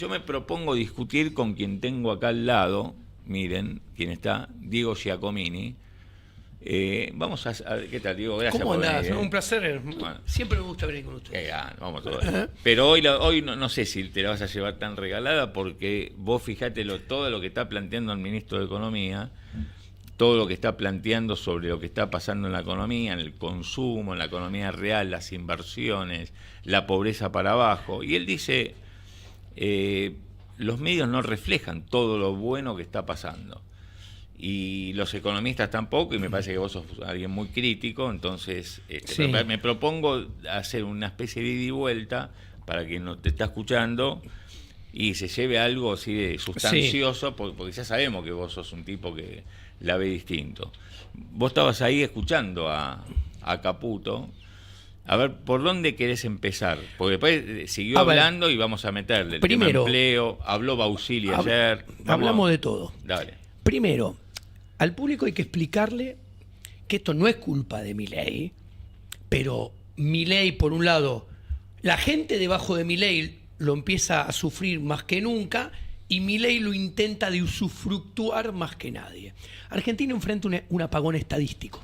Yo me propongo discutir con quien tengo acá al lado, miren, quién está, Diego Giacomini. Vamos a ver, ¿qué tal, Diego? Gracias ¿Cómo por andás? venir. Un placer. Bueno. Siempre me gusta venir con ustedes. Vamos todos. Pero hoy no sé si te la vas a llevar tan regalada, porque vos fijate todo lo que está planteando el ministro de Economía, todo lo que está planteando sobre lo que está pasando en la economía, en el consumo, en la economía real, las inversiones, la pobreza para abajo. Y él dice, los medios no reflejan todo lo bueno que está pasando. Y los economistas tampoco, y me parece que vos sos alguien muy crítico, entonces Sí. me propongo hacer una especie de ida y vuelta para quien no te está escuchando y se lleve algo así de sustancioso, porque ya sabemos que vos sos un tipo que la ve distinto. Vos estabas ahí escuchando a Caputo. A ver, ¿por dónde querés empezar? Porque después siguió hablando y vamos a meterle el tema empleo, habló Bausili ayer. Hablamos de todo. Dale. Primero, al público hay que explicarle que esto no es culpa de Milei, pero Milei, por un lado, la gente debajo de Milei lo empieza a sufrir más que nunca y Milei lo intenta de usufructuar más que nadie. Argentina enfrenta un apagón estadístico.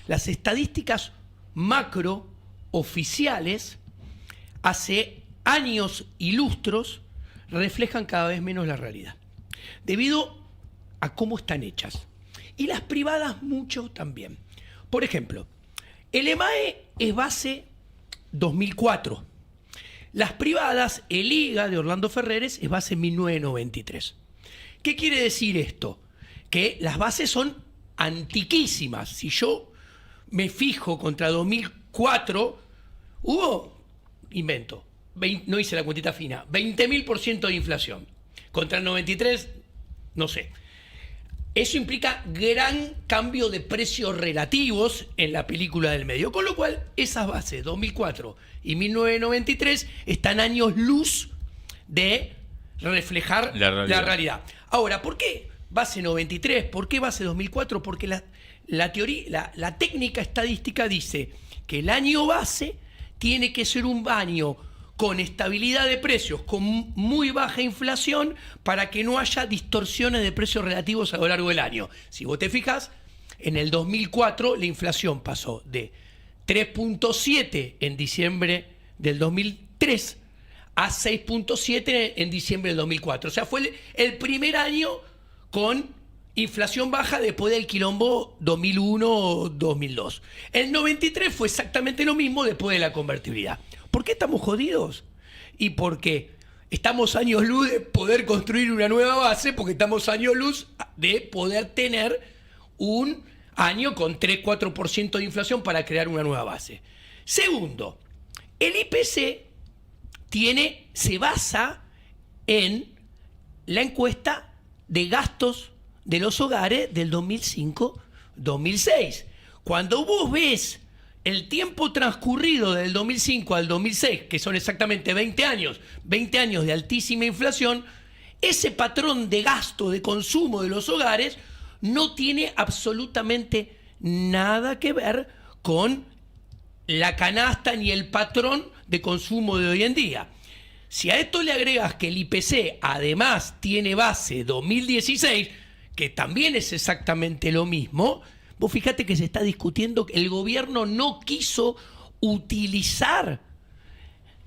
Las estadísticas macro oficiales hace años y lustros reflejan cada vez menos la realidad, debido a cómo están hechas. Y las privadas mucho también. Por ejemplo, el EMAE es base 2004. Las privadas, el IGA de Orlando Ferreres es base 1993. ¿Qué quiere decir esto? Que las bases son antiquísimas. Si yo me fijo contra 2004, hubo, invento, no hice la cuentita fina, 20.000% de inflación. Contra el 93, no sé. Eso implica gran cambio de precios relativos en la película del medio, con lo cual esas bases 2004 y 1993 están años luz de reflejar la realidad. Ahora, ¿por qué base 93? ¿Por qué base 2004? Porque la técnica estadística dice que el año base tiene que ser un año con estabilidad de precios, con muy baja inflación, para que no haya distorsiones de precios relativos a lo largo del año. Si vos te fijas, en el 2004 la inflación pasó de 3.7 en diciembre del 2003 a 6.7 en diciembre del 2004. O sea, fue el primer año con inflación baja después del quilombo 2001-2002. El 93 fue exactamente lo mismo después de la convertibilidad. ¿Por qué estamos jodidos? Y porque estamos años luz de poder construir una nueva base, porque estamos años luz de poder tener un año con 3-4% de inflación para crear una nueva base. Segundo, el IPC se basa en la encuesta de gastos de los hogares del 2005-2006. Cuando vos ves el tiempo transcurrido del 2005 al 2006, que son exactamente 20 años de altísima inflación, ese patrón de gasto, de consumo de los hogares no tiene absolutamente nada que ver con la canasta ni el patrón de consumo de hoy en día. Si a esto le agregas que el IPC además tiene base 2016, que también es exactamente lo mismo, vos fíjate que se está discutiendo que el gobierno no quiso utilizar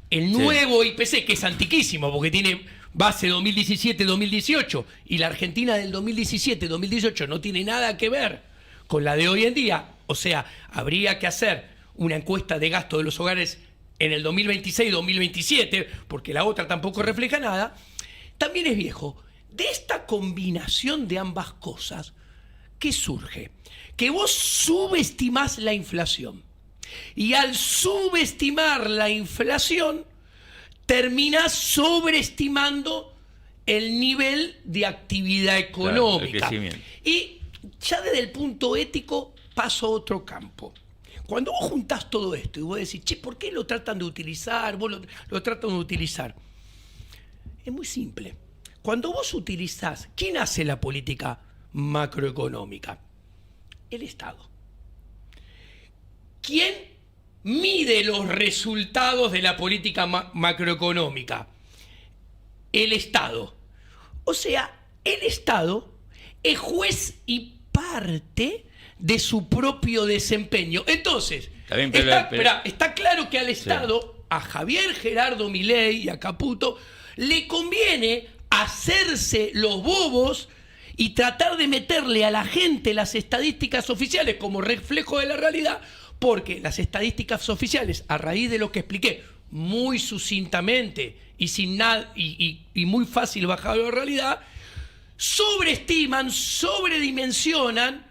el nuevo IPC, que es antiquísimo, porque tiene base 2017-2018, y la Argentina del 2017-2018 no tiene nada que ver con la de hoy en día. O sea, habría que hacer una encuesta de gasto de los hogares en el 2026-2027, porque la otra tampoco refleja nada. También es viejo. De esta combinación de ambas cosas, ¿qué surge? Que vos subestimás la inflación. Y al subestimar la inflación, terminás sobreestimando el nivel de actividad económica. Claro, y ya desde el punto ético paso a otro campo. Cuando vos juntás todo esto y vos decís, che, ¿por qué lo tratan de utilizar? Vos lo tratan de utilizar. Es muy simple. Cuando vos utilizás, ¿quién hace la política macroeconómica? El Estado. ¿Quién mide los resultados de la política macroeconómica? el Estado. O sea, el Estado es juez y parte de su propio desempeño. Entonces, bien, está claro que al Estado, a Javier Gerardo Milei y a Caputo, le conviene hacerse los bobos y tratar de meterle a la gente las estadísticas oficiales como reflejo de la realidad, porque las estadísticas oficiales, a raíz de lo que expliqué muy sucintamente y sin nada y muy fácil bajado a la realidad, sobreestiman, sobredimensionan,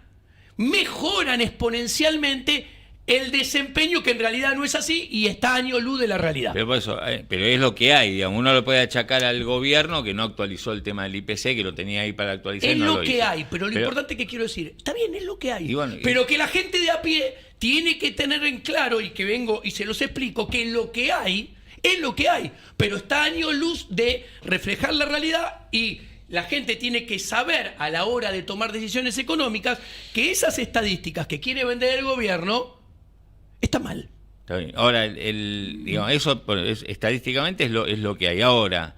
mejoran exponencialmente el desempeño, que en realidad no es así y está a año luz de la realidad. Pero, por eso, pero es lo que hay, digamos. Uno lo puede achacar al gobierno que no actualizó el tema del IPC, que lo tenía ahí para actualizar. Es no lo que hizo. hay, pero lo importante que quiero decir, está bien, es lo que hay. Bueno, pero que la gente de a pie tiene que tener en claro, y que vengo y se los explico, que lo que hay es lo que hay, pero está a año luz de reflejar la realidad, y la gente tiene que saber a la hora de tomar decisiones económicas que esas estadísticas que quiere vender el gobierno está mal. Está bien. Ahora, digamos, eso estadísticamente es lo que hay. Ahora,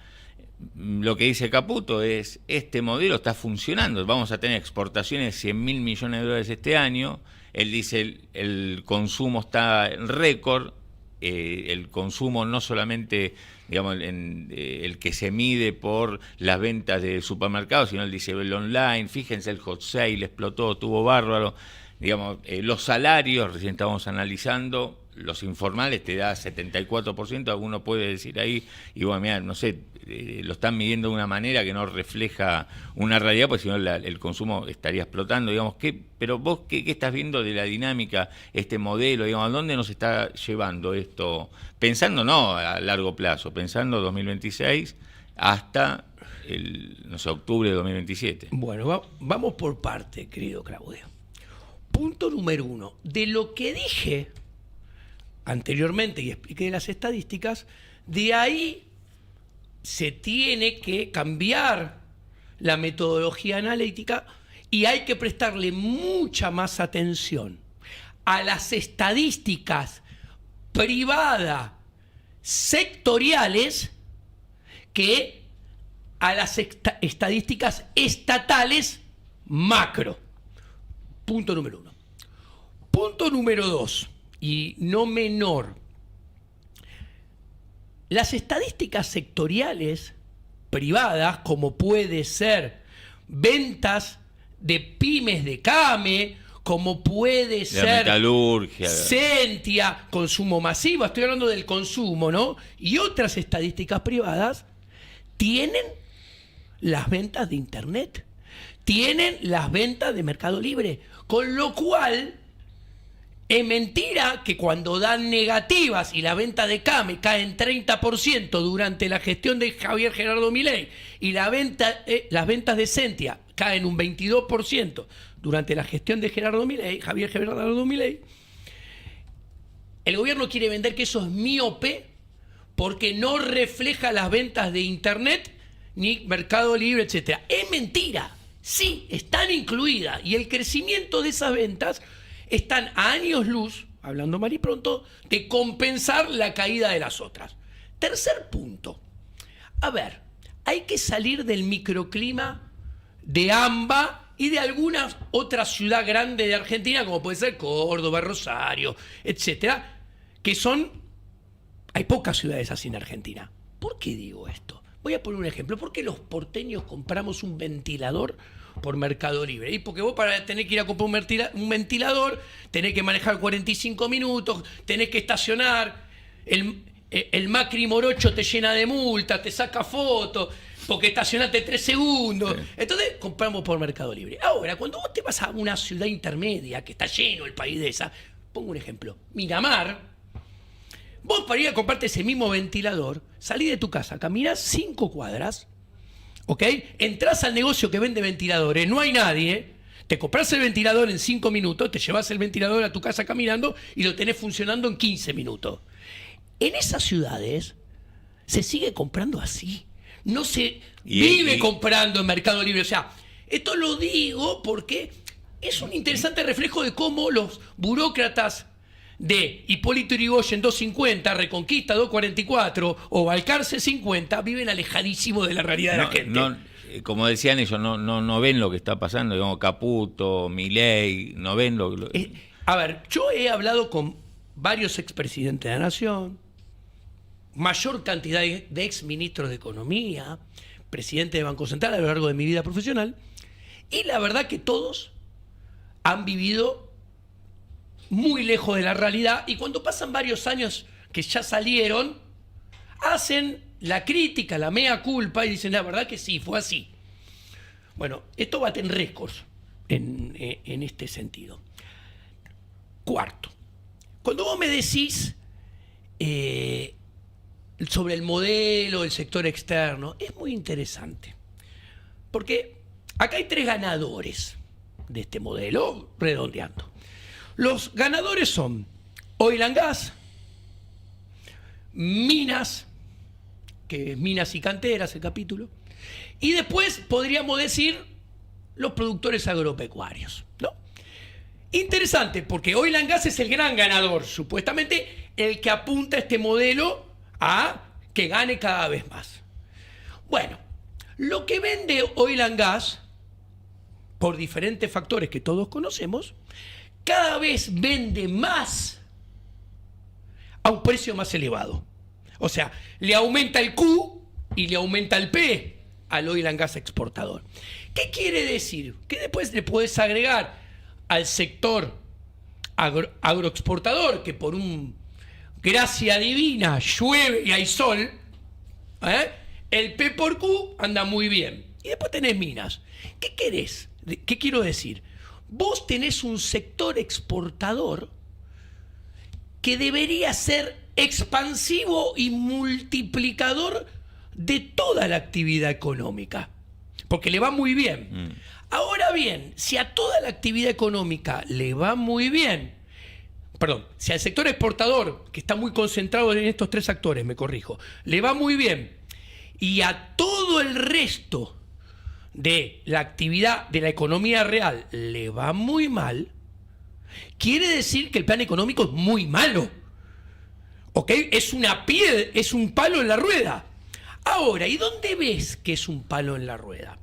lo que dice Caputo es, este modelo está funcionando, vamos a tener exportaciones de $100.000 millones este año. Él dice el consumo está en récord, el consumo no solamente, digamos, el que se mide por las ventas de supermercados, sino él dice el online. Fíjense, el hot sale explotó, estuvo bárbaro. Digamos, los salarios, recién estábamos analizando, los informales te da 74%, alguno puede decir ahí, y bueno, mira, no sé, lo están midiendo de una manera que no refleja una realidad, porque si no el consumo estaría explotando, digamos. Pero vos, ¿qué estás viendo de la dinámica, este modelo, digamos, a dónde nos está llevando esto? Pensando no a largo plazo, pensando 2026 hasta no sé, octubre de 2027. Bueno, vamos por parte, querido Claudio. Punto número 1. De lo que dije anteriormente y expliqué las estadísticas, de ahí se tiene que cambiar la metodología analítica y hay que prestarle mucha más atención a las estadísticas privadas sectoriales que a las estadísticas estatales macro. Punto número 1. Punto número 2, y no menor. Las estadísticas sectoriales privadas, como puede ser ventas de pymes de CAME, como puede ser metalurgia, Sentia, consumo masivo, estoy hablando del consumo, ¿no? Y otras estadísticas privadas tienen las ventas de Internet, tienen las ventas de Mercado Libre, con lo cual es mentira que cuando dan negativas y la venta de CAME cae en 30% durante la gestión de Javier Gerardo Milei y las ventas de Sentia caen un 22% durante la gestión de Javier Gerardo Milei, el gobierno quiere vender que eso es miope porque no refleja las ventas de Internet ni Mercado Libre, etcétera. Es mentira. Sí, están incluidas, y el crecimiento de esas ventas están a años luz, hablando mal y pronto, de compensar la caída de las otras. Tercer punto. A ver, hay que salir del microclima de AMBA y de alguna otra ciudad grande de Argentina, como puede ser Córdoba, Rosario, etcétera, que son... Hay pocas ciudades así en Argentina. ¿Por qué digo esto? Voy a poner un ejemplo. ¿Por qué los porteños compramos un ventilador por Mercado Libre? Y porque vos, para tener que ir a comprar un ventilador, tenés que manejar 45 minutos, tenés que estacionar, el Macri Morocho te llena de multas, te saca fotos, porque estacionaste 3 segundos. Sí. Entonces compramos por Mercado Libre. Ahora, cuando vos te vas a una ciudad intermedia, que está lleno el país de esa, pongo un ejemplo, Miramar, vos para ir a comprarte ese mismo ventilador, salís de tu casa, caminás 5 cuadras, ¿ok? Entrás al negocio que vende ventiladores, no hay nadie, te compras el ventilador en 5 minutos, te llevas el ventilador a tu casa caminando y lo tenés funcionando en 15 minutos. En esas ciudades se sigue comprando así. No se vive comprando en Mercado Libre. O sea, esto lo digo porque es un interesante reflejo de cómo los burócratas de Hipólito Yrigoyen 250, Reconquista 244 o Balcarce 50 viven alejadísimos de la realidad de la gente. Como decían ellos, no ven lo que está pasando, digamos, Caputo, Milei, no ven lo... A ver, yo he hablado con varios expresidentes de la Nación, mayor cantidad de exministros de Economía, presidente de Banco Central a lo largo de mi vida profesional, y la verdad que todos han vivido muy lejos de la realidad, y cuando pasan varios años que ya salieron, hacen la crítica, la mea culpa, y dicen, la verdad que sí, fue así. Bueno, esto bate en récords en este sentido. Cuarto, cuando vos me decís sobre el modelo del sector externo, es muy interesante, porque acá hay 3 ganadores de este modelo, redondeando. Los ganadores son Oil and Gas, Minas, que es Minas y Canteras el capítulo, y después podríamos decir los productores agropecuarios, ¿no? Interesante, porque Oil and Gas es el gran ganador, supuestamente el que apunta este modelo a que gane cada vez más. Bueno, lo que vende Oil and Gas, por diferentes factores que todos conocemos, cada vez vende más a un precio más elevado. O sea, le aumenta el Q y le aumenta el P al Oil and Gas exportador. ¿Qué quiere decir? Que después le puedes agregar al sector agroexportador, que por un gracia divina llueve y hay sol, el P por Q anda muy bien. Y después tenés minas. ¿Qué querés? ¿Qué quiero decir? Vos tenés un sector exportador que debería ser expansivo y multiplicador de toda la actividad económica, porque le va muy bien. Ahora bien, si a toda la actividad económica le va muy bien, si al sector exportador, que está muy concentrado en estos 3 actores, me corrijo, le va muy bien, y a todo el resto de la actividad de la economía real le va muy mal, quiere decir que el plan económico es muy malo. ¿Ok? Es un palo en la rueda. Ahora, ¿y dónde ves que es un palo en la rueda?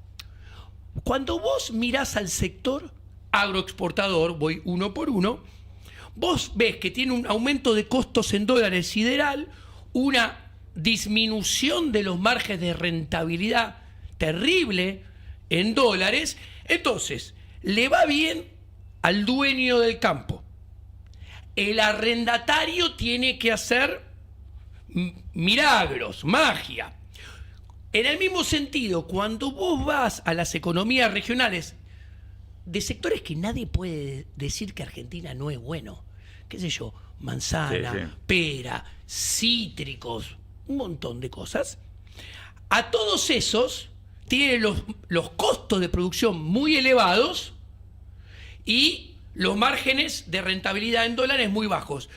Cuando vos mirás al sector agroexportador, voy uno por uno, vos ves que tiene un aumento de costos en dólares sideral, una disminución de los márgenes de rentabilidad terrible en dólares. Entonces, le va bien al dueño del campo. El arrendatario tiene que hacer milagros, magia. En el mismo sentido, cuando vos vas a las economías regionales de sectores que nadie puede decir que Argentina no es bueno, qué sé yo, manzana, pera, cítricos, un montón de cosas, a todos esos tienen los costos de producción muy elevados y los márgenes de rentabilidad en dólares muy bajos.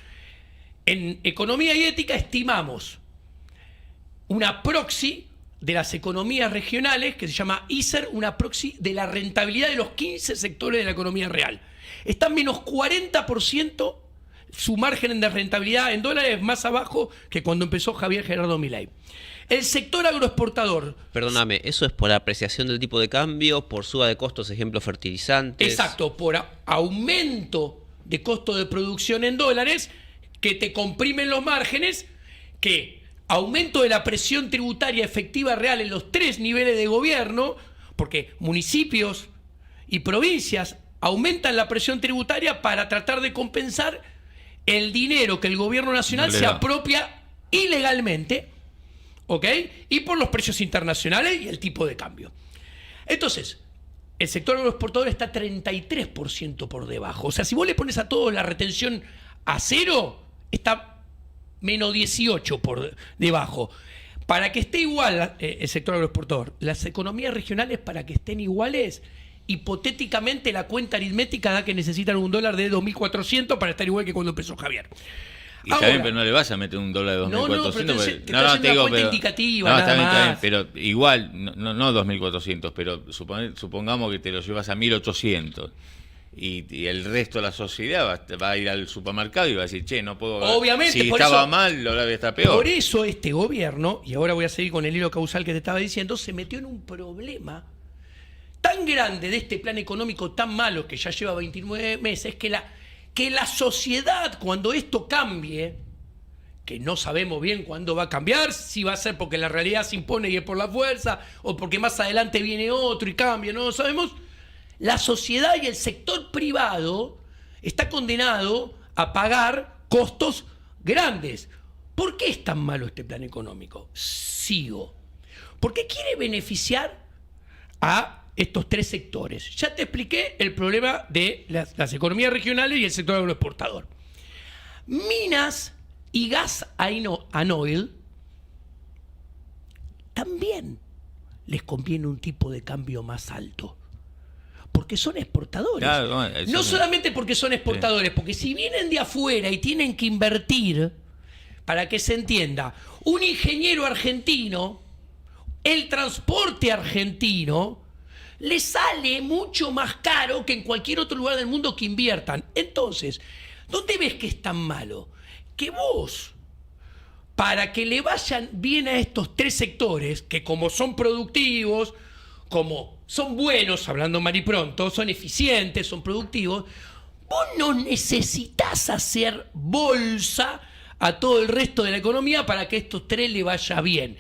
En Economía y Ética estimamos una proxy de las economías regionales que se llama ISER, una proxy de la rentabilidad de los 15 sectores de la economía real. Está en menos 40% su margen de rentabilidad en dólares, más abajo que cuando empezó Javier Gerardo Milei. El sector agroexportador... Perdóname, ¿eso es por apreciación del tipo de cambio, por suba de costos, ejemplo, fertilizantes? Exacto, por aumento de costo de producción en dólares, que te comprimen los márgenes, que aumento de la presión tributaria efectiva real en los 3 niveles de gobierno, porque municipios y provincias aumentan la presión tributaria para tratar de compensar el dinero que el gobierno nacional se apropia ilegalmente, ¿ok? Y por los precios internacionales y el tipo de cambio. Entonces, el sector agroexportador está 33% por debajo. O sea, si vos le pones a todos la retención a 0, está menos 18 por debajo. Para que esté igual el sector agroexportador, las economías regionales, para que estén iguales, hipotéticamente la cuenta aritmética da que necesitan $1 de 2.400 para estar igual que cuando empezó Javier. Y ahora, también, pero no le vas a meter $1 de 2.400. Te digo, cuenta indicativa, nada más. Está bien, pero igual, no 2.400, pero supongamos que te lo llevas a 1.800. y el resto de la sociedad va a ir al supermercado y va a decir, che, no puedo... Obviamente, si por estaba eso, mal, lo debe estar peor. Por eso este gobierno, y ahora voy a seguir con el hilo causal que te estaba diciendo, se metió en un problema tan grande de este plan económico tan malo que ya lleva 29 meses, que la sociedad, cuando esto cambie, que no sabemos bien cuándo va a cambiar, si va a ser porque la realidad se impone y es por la fuerza, o porque más adelante viene otro y cambia, no lo sabemos. La sociedad y el sector privado está condenado a pagar costos grandes. ¿Por qué es tan malo este plan económico? Sigo. Porque quiere beneficiar a estos tres sectores. Ya te expliqué el problema de las economías regionales y el sector agroexportador. Minas y gas and oil también les conviene un tipo de cambio más alto. Porque son exportadores. Claro, no solamente porque son exportadores, porque si vienen de afuera y tienen que invertir, para que se entienda, un ingeniero argentino, el transporte argentino, le sale mucho más caro que en cualquier otro lugar del mundo que inviertan. Entonces, ¿dónde ves que es tan malo? Que vos, para que le vayan bien a estos tres sectores, que como son productivos, como son buenos, hablando mal y pronto, son eficientes, son productivos, vos no necesitas hacer bolsa a todo el resto de la economía para que a estos tres le vaya bien.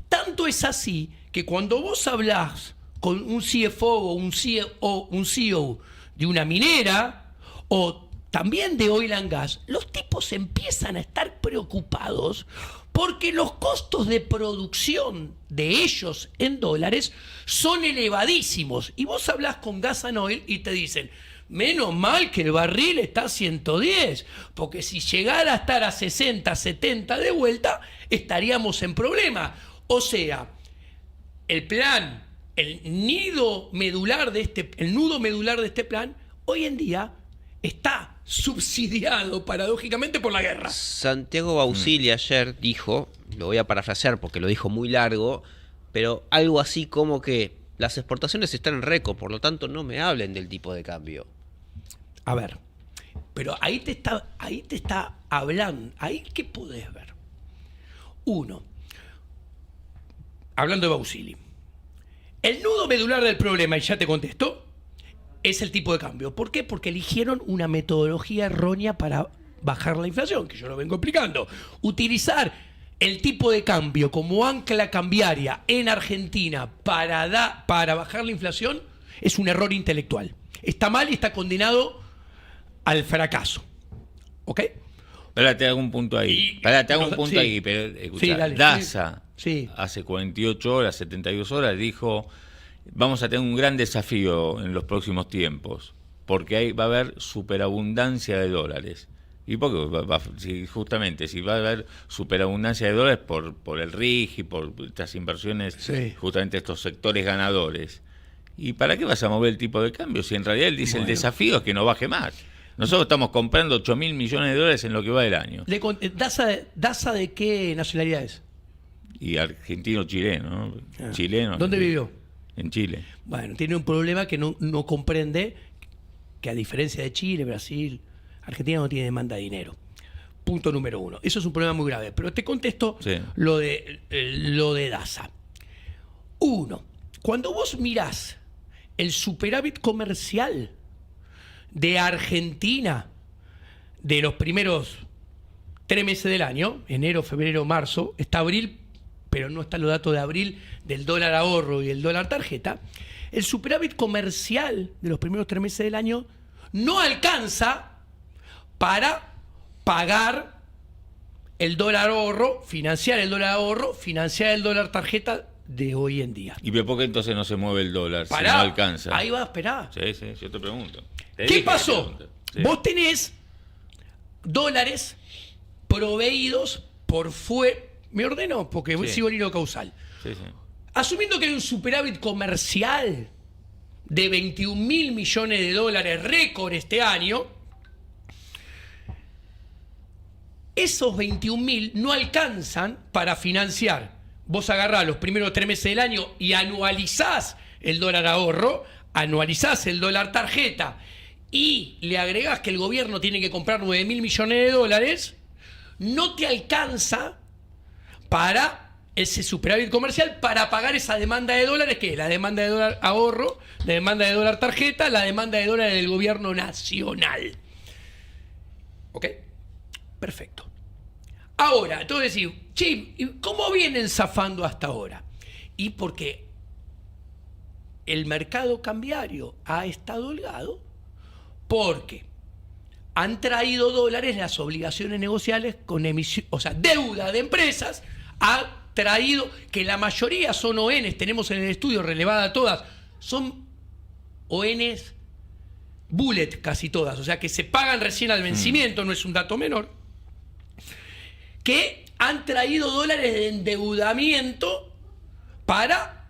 Tanto es así que cuando vos hablás con un CFO o un CEO de una minera o también de oil and gas, los tipos empiezan a estar preocupados porque los costos de producción de ellos en dólares son elevadísimos. Y vos hablás con Gas and Oil y te dicen, menos mal que el barril está a 110, porque si llegara a estar a 60, 70 de vuelta, estaríamos en problema. O sea, el plan, el nudo medular de este plan, hoy en día está subsidiado paradójicamente por la guerra. Santiago Bausili ayer dijo, lo voy a parafrasear porque lo dijo muy largo, pero algo así como que las exportaciones están en récord, por lo tanto no me hablen del tipo de cambio. A ver, pero ahí te está hablando, ahí ¿qué podés ver? Uno, hablando de Bausili, el nudo medular del problema, y ya te contesto, es el tipo de cambio. ¿Por qué? Porque eligieron una metodología errónea para bajar la inflación, que yo lo vengo explicando. Utilizar el tipo de cambio como ancla cambiaria en Argentina para bajar la inflación es un error intelectual. Está mal y está condenado al fracaso. ¿Ok? Ahora te hago un punto ahí. Sí. Ahí, pero escuchá, Sí, dale. Daza, Sí. hace 48 horas, 72 horas, dijo, vamos a tener un gran desafío en los próximos tiempos, porque ahí va a haber superabundancia de dólares. ¿Y por qué? Justamente, si va a haber superabundancia de dólares por el RIG y por estas inversiones, Sí. justamente estos sectores ganadores. ¿Y para qué vas a mover el tipo de cambio? Si en realidad él dice el desafío es que no baje más. Nosotros estamos comprando 8.000 millones de dólares en lo que va del año. ¿Daza de qué nacionalidad es? Y argentino-chileno, ¿no? Ah. Chileno. ¿Dónde vivió? En Chile. Bueno, tiene un problema que no comprende que a diferencia de Chile, Brasil, Argentina no tiene demanda de dinero. Punto número uno. Eso es un problema muy grave. Pero te contesto Sí. lo de Daza. Uno, cuando vos mirás el superávit comercial de Argentina de los primeros 3 meses del año, enero, febrero, marzo, está abril, pero no están los datos de abril del dólar ahorro y el dólar tarjeta, el superávit comercial de los primeros 3 meses del año no alcanza para pagar el dólar ahorro, financiar el dólar tarjeta de hoy en día. ¿Y por qué entonces no se mueve el dólar si Pará, no alcanza? ahí va a esperar. Sí, yo te pregunto. ¿Qué pasó? Sí. Vos tenés dólares proveídos por fuera. ¿Me ordeno? Porque Sí. sigo el hilo causal. Sí. Asumiendo que hay un superávit comercial de 21.000 millones de dólares récord este año, esos 21.000 no alcanzan para financiar. Vos agarrás los primeros 3 meses del año y anualizás el dólar ahorro, anualizás el dólar tarjeta y le agregás que el gobierno tiene que comprar 9.000 millones de dólares, no te alcanza para ese superávit comercial para pagar esa demanda de dólares, que es la demanda de dólar ahorro, la demanda de dólar tarjeta, la demanda de dólares del gobierno nacional. ¿Ok? Perfecto. Ahora, entonces decís, che, ¿cómo vienen zafando hasta ahora? Y porque el mercado cambiario ha estado holgado, porque han traído dólares las obligaciones negociables con emisión, o sea, deuda de empresas, ha traído, que la mayoría son ONs, tenemos en el estudio relevada todas, son ONs bullet casi todas, o sea que se pagan recién al vencimiento, no es un dato menor, que han traído dólares de endeudamiento para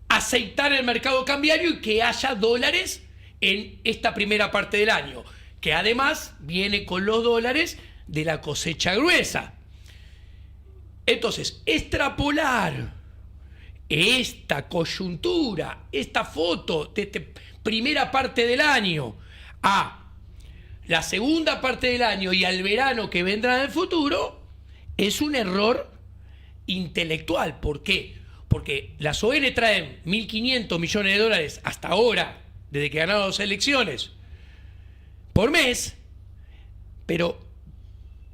aceitar el mercado cambiario y que haya dólares en esta primera parte del año, que además viene con los dólares de la cosecha gruesa. Entonces, extrapolar esta coyuntura, esta foto de esta primera parte del año a la segunda parte del año y al verano que vendrá en el futuro, es un error intelectual. ¿Por qué? Porque las ON traen 1.500 millones de dólares hasta ahora, desde que ganaron las elecciones, por mes, pero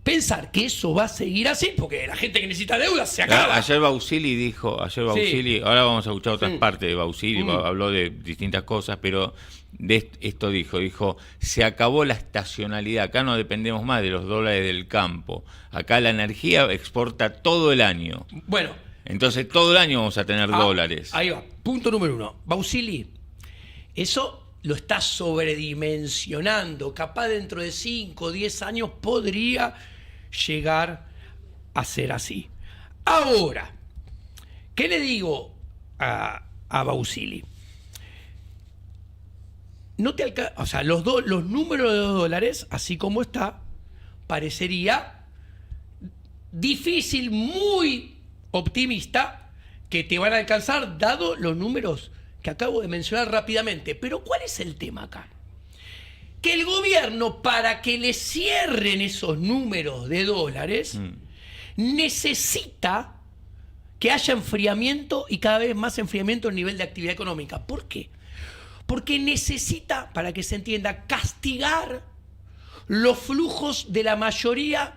pensar que eso va a seguir así, porque la gente que necesita deuda se acaba. Ayer Bausili dijo, Sí. ahora vamos a escuchar otras Sí. partes de Bausili, habló de distintas cosas, pero de esto dijo, se acabó la estacionalidad, acá no dependemos más de los dólares del campo, acá la energía exporta todo el año. Bueno, Entonces todo el año vamos a tener dólares. Ahí va, punto número 1. Bausili, eso lo está sobredimensionando, capaz dentro de 5 o 10 años podría llegar a ser así. Ahora, ¿qué le digo a Bausili? No te o sea, los números de $2, así como está, parecería difícil, muy optimista, que te van a alcanzar, dado los números que acabo de mencionar rápidamente. Pero ¿cuál es el tema acá? Que el gobierno, para que le cierren esos números de dólares, necesita que haya enfriamiento y cada vez más enfriamiento en el nivel de actividad económica. ¿Por qué? Porque necesita, para que se entienda, castigar los flujos de la mayoría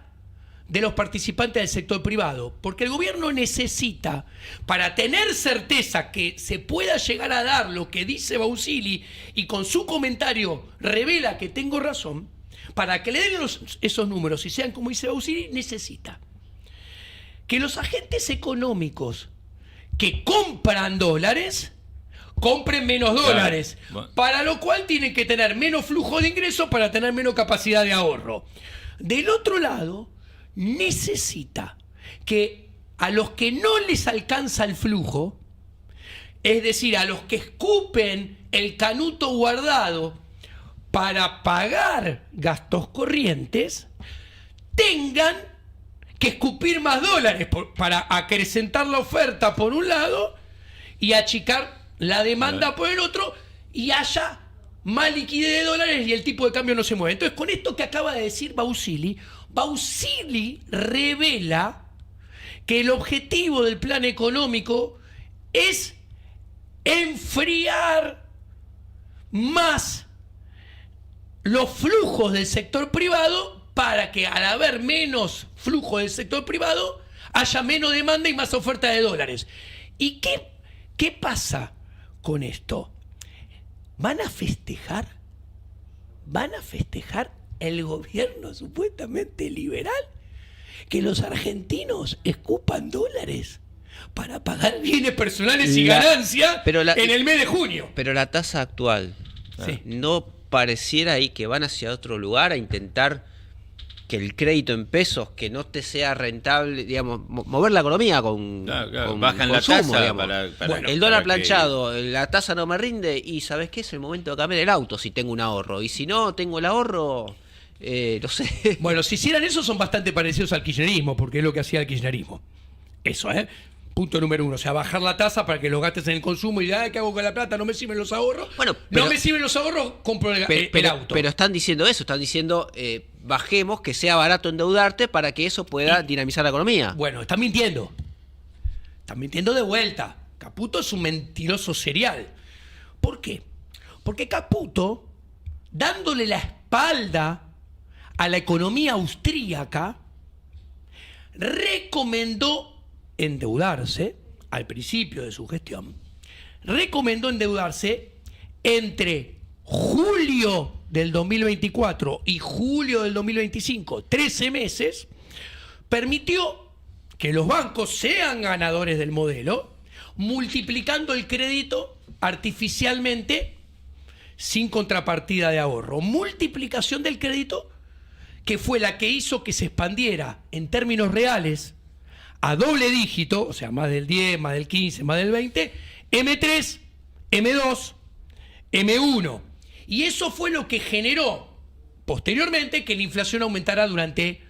de los participantes del sector privado. Porque el gobierno necesita, para tener certeza que se pueda llegar a dar lo que dice Bausili, y con su comentario revela que tengo razón, para que le den esos números y sean como dice Bausili, necesita que los agentes económicos que compran dólares compren menos dólares, Bueno. para lo cual tienen que tener menos flujo de ingresos para tener menos capacidad de ahorro. Del otro lado, necesita que a los que no les alcanza el flujo, es decir, a los que escupen el canuto guardado para pagar gastos corrientes, tengan que escupir más dólares para acrecentar la oferta por un lado y achicar la demanda por el otro, y haya más liquidez de dólares y el tipo de cambio no se mueve. Entonces, con esto que acaba de decir Bausili revela que el objetivo del plan económico es enfriar más los flujos del sector privado, para que al haber menos flujo del sector privado haya menos demanda y más oferta de dólares. ¿Y qué pasa con esto? ¿Van a festejar el gobierno supuestamente liberal que los argentinos escupan dólares para pagar bienes personales y ganancias en el mes de junio? Pero la tasa actual, Sí. ¿no pareciera ahí que van hacia otro lugar a intentar que el crédito en pesos, que no te sea rentable, digamos, mover la economía con Bajan consumo, la tasa digamos? para El dólar para que- planchado, la tasa no me rinde, y ¿sabes qué? Es el momento de cambiar el auto si tengo un ahorro. Y si no tengo el ahorro, no sé. Bueno, si hicieran eso son bastante parecidos al kirchnerismo, porque es lo que hacía el kirchnerismo. Eso, Punto número 1. O sea, bajar la tasa para que lo gastes en el consumo y digas, ¿qué hago con la plata? No me sirven los ahorros. Bueno, pero, no me sirven los ahorros, compro el auto. Pero están diciendo eso, están diciendo bajemos, que sea barato endeudarte para que eso pueda dinamizar la economía. Bueno, están mintiendo. Están mintiendo de vuelta. Caputo es un mentiroso serial. ¿Por qué? Porque Caputo, dándole la espalda a la economía austríaca, recomendó endeudarse al principio de su gestión. Recomendó endeudarse entre julio del 2024 y julio del 2025, 13 meses, permitió que los bancos sean ganadores del modelo, multiplicando el crédito artificialmente sin contrapartida de ahorro. Multiplicación del crédito que fue la que hizo que se expandiera en términos reales a doble dígito, o sea, más del 10, más del 15, más del 20, M3, M2, M1. Y eso fue lo que generó posteriormente que la inflación aumentara durante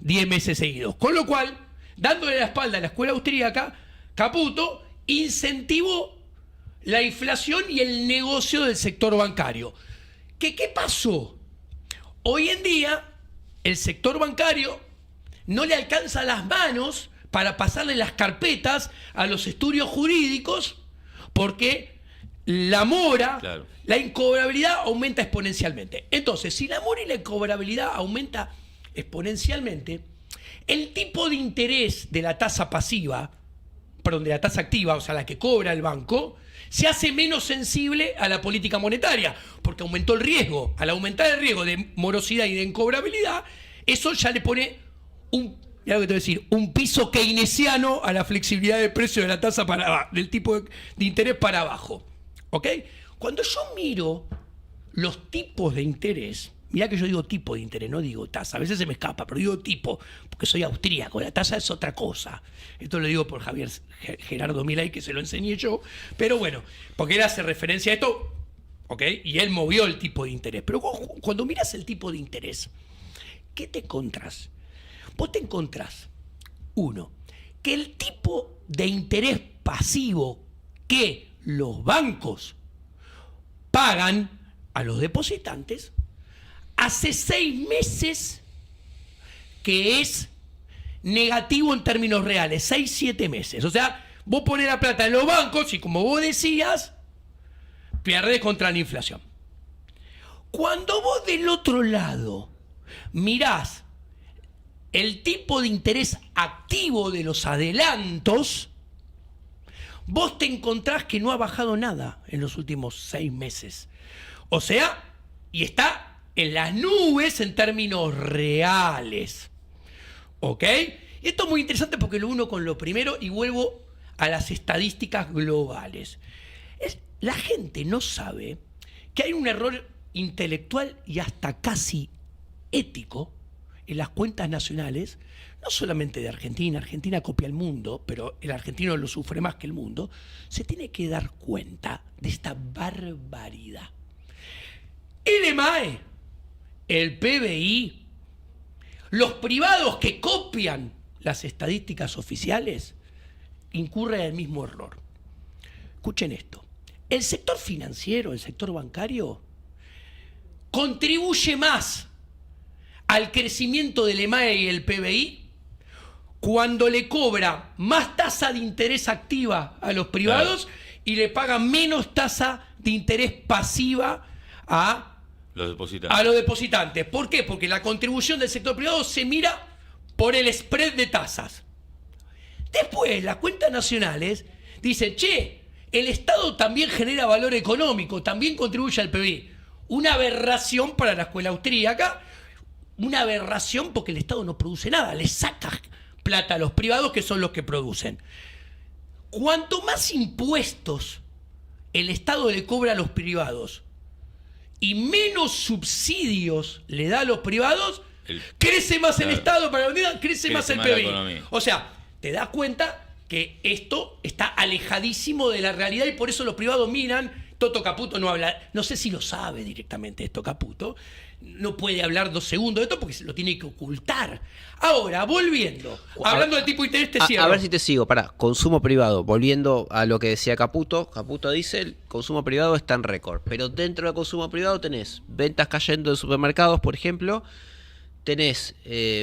10 meses seguidos. Con lo cual, dándole la espalda a la escuela austríaca, Caputo incentivó la inflación y el negocio del sector bancario. ¿Qué pasó? Hoy en día, el sector bancario no le alcanza las manos para pasarle las carpetas a los estudios jurídicos porque la mora, claro, la incobrabilidad aumenta exponencialmente. Entonces, si la mora y la incobrabilidad aumenta exponencialmente, el tipo de interés de la tasa pasiva, perdón, de la tasa activa, o sea, la que cobra el banco, se hace menos sensible a la política monetaria, porque aumentó el riesgo. Al aumentar el riesgo de morosidad y de incobrabilidad, eso ya le pone mirá lo que te voy a decir, un piso keynesiano a la flexibilidad de precio de la tasa del tipo de interés para abajo. ¿Ok? Cuando yo miro los tipos de interés, mirá que yo digo tipo de interés, no digo tasa, a veces se me escapa, pero digo tipo, porque soy austríaco, la tasa es otra cosa. Esto lo digo por Gerardo Milei, que se lo enseñé yo, pero bueno, porque él hace referencia a esto, ¿ok? Y él movió el tipo de interés. Pero cuando miras el tipo de interés, ¿qué te encontrás? Vos te encontrás, uno, que el tipo de interés pasivo que los bancos pagan a los depositantes hace 6 meses que es negativo en términos reales, 6-7 meses. O sea, vos ponés la plata en los bancos y como vos decías, pierdés contra la inflación. Cuando vos del otro lado mirás el tipo de interés activo de los adelantos, vos te encontrás que no ha bajado nada en los últimos 6 meses. O sea, y está en las nubes en términos reales. ¿Ok? Y esto es muy interesante porque lo uno con lo primero y vuelvo a las estadísticas globales. La gente no sabe que hay un error intelectual y hasta casi ético en las cuentas nacionales, no solamente de Argentina. Argentina copia el mundo, pero el argentino lo sufre más que el mundo. Se tiene que dar cuenta de esta barbaridad. El EMAE, el PBI, los privados que copian las estadísticas oficiales, incurren en el mismo error. Escuchen esto. El sector financiero, el sector bancario, contribuye más al crecimiento del EMAE y el PBI cuando le cobra más tasa de interés activa a los privados, claro, y le paga menos tasa de interés pasiva a los depositantes. ¿Por qué? Porque la contribución del sector privado se mira por el spread de tasas. Después, las cuentas nacionales dicen, che, el Estado también genera valor económico, también contribuye al PBI. Una aberración para la escuela austríaca, una aberración porque el Estado no produce nada, le saca plata a los privados que son los que producen. Cuanto más impuestos el Estado le cobra a los privados y menos subsidios le da a los privados, crece más el Estado para la unidad, crece más el PBI. O sea, te das cuenta que esto está alejadísimo de la realidad y por eso los privados miran Toto Caputo no habla, no sé si lo sabe directamente esto Caputo, no puede hablar 2 segundos de esto porque se lo tiene que ocultar. Ahora, volviendo, hablando del tipo de interés, te cierro. A ver si te sigo, consumo privado, volviendo a lo que decía Caputo dice, el consumo privado está en récord, pero dentro del consumo privado tenés ventas cayendo en supermercados, por ejemplo, tenés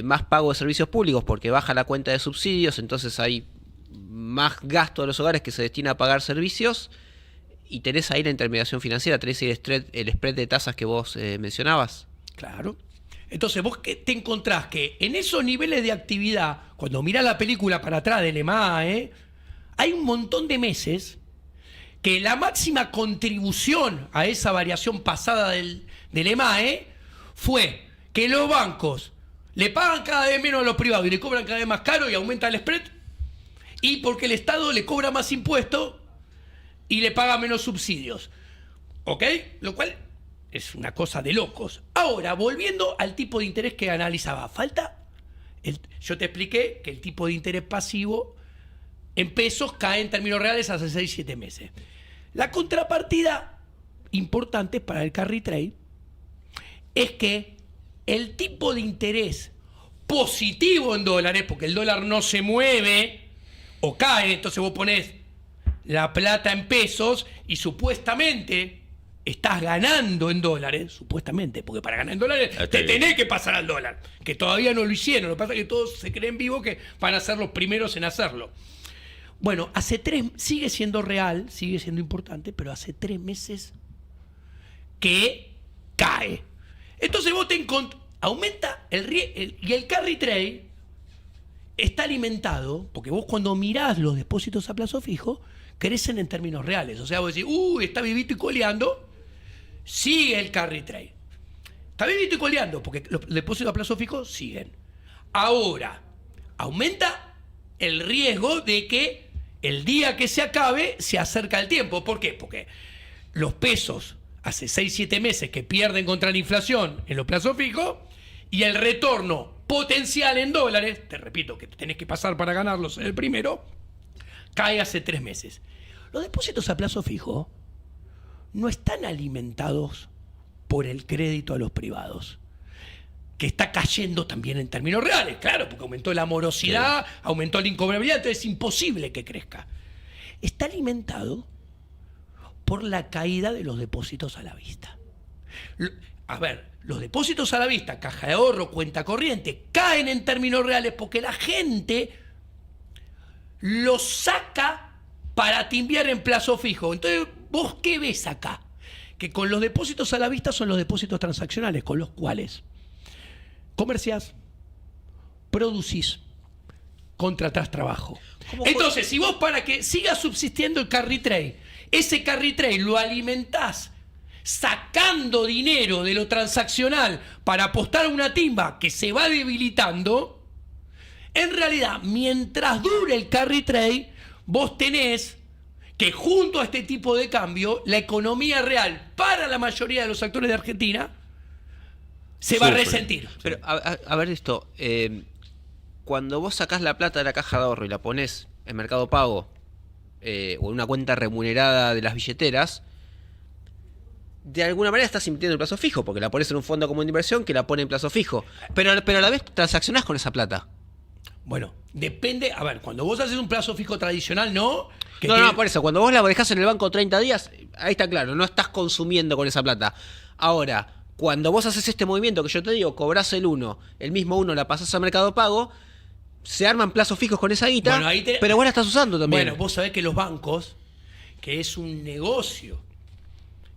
más pago de servicios públicos porque baja la cuenta de subsidios, entonces hay más gasto de los hogares que se destina a pagar servicios, y tenés ahí la intermediación financiera, tenés ahí el spread de tasas que vos mencionabas. Claro. Entonces vos que te encontrás que en esos niveles de actividad, cuando mirás la película para atrás del EMAE, hay un montón de meses que la máxima contribución a esa variación pasada del EMAE fue que los bancos le pagan cada vez menos a los privados y le cobran cada vez más caro y aumenta el spread, y porque el Estado le cobra más impuestos y le paga menos subsidios. ¿Ok? Lo cual es una cosa de locos. Ahora, volviendo al tipo de interés que analizaba, yo te expliqué que el tipo de interés pasivo en pesos cae en términos reales hace 6-7 meses. La contrapartida importante para el carry trade es que el tipo de interés positivo en dólares, porque el dólar no se mueve o cae, entonces vos ponés la plata en pesos y supuestamente estás ganando en dólares, supuestamente, porque para ganar en dólares te tenés que pasar al dólar, que todavía no lo hicieron. Lo que pasa es que todos se creen vivos que van a ser los primeros en hacerlo. Bueno, sigue siendo real, sigue siendo importante, pero hace 3 meses que cae. Entonces vos aumenta y el carry trade está alimentado, porque vos cuando mirás los depósitos a plazo fijo, crecen en términos reales. O sea, vos decís, está vivito y coleando, sigue el carry trade. Está vivito y coleando, porque los depósitos a plazo fijo siguen. Ahora, aumenta el riesgo de que el día que se acabe se acerca el tiempo. ¿Por qué? Porque los pesos hace 6-7 meses que pierden contra la inflación en los plazos fijos, y el retorno potencial en dólares, te repito que tenés que pasar para ganarlos en el primero, cae hace 3 meses. Los depósitos a plazo fijo no están alimentados por el crédito a los privados, que está cayendo también en términos reales, claro, porque aumentó la morosidad, sí, aumentó la incobrabilidad, entonces es imposible que crezca. Está alimentado por la caída de los depósitos a la vista. A ver, los depósitos a la vista, caja de ahorro, cuenta corriente, caen en términos reales porque la gente los saca para timbiar en plazo fijo. Entonces, ¿vos qué ves acá? Que con los depósitos a la vista son los depósitos transaccionales, con los cuales comerciás, producís, contratás trabajo. Entonces, si vos, para que siga subsistiendo el carry trade, ese carry trade lo alimentás sacando dinero de lo transaccional para apostar a una timba que se va debilitando, en realidad, mientras dure el carry trade, vos tenés que junto a este tipo de cambio, la economía real para la mayoría de los actores de Argentina se va a resentir. Pero a ver esto, cuando vos sacás la plata de la caja de ahorro y la ponés en Mercado Pago o en una cuenta remunerada de las billeteras, de alguna manera estás invirtiendo en plazo fijo, porque la pones en un fondo común de inversión que la pone en plazo fijo, pero a la vez transaccionás con esa plata. Bueno, depende. A ver, cuando vos haces un plazo fijo tradicional, no. No, por eso. Cuando vos la dejás en el banco 30 días, ahí está claro, no estás consumiendo con esa plata. Ahora, cuando vos haces este movimiento que yo te digo, cobrás el mismo 1 la pasás a Mercado Pago, se arman plazos fijos con esa guita, bueno, pero vos la estás usando también. Bueno, vos sabés que los bancos, que es un negocio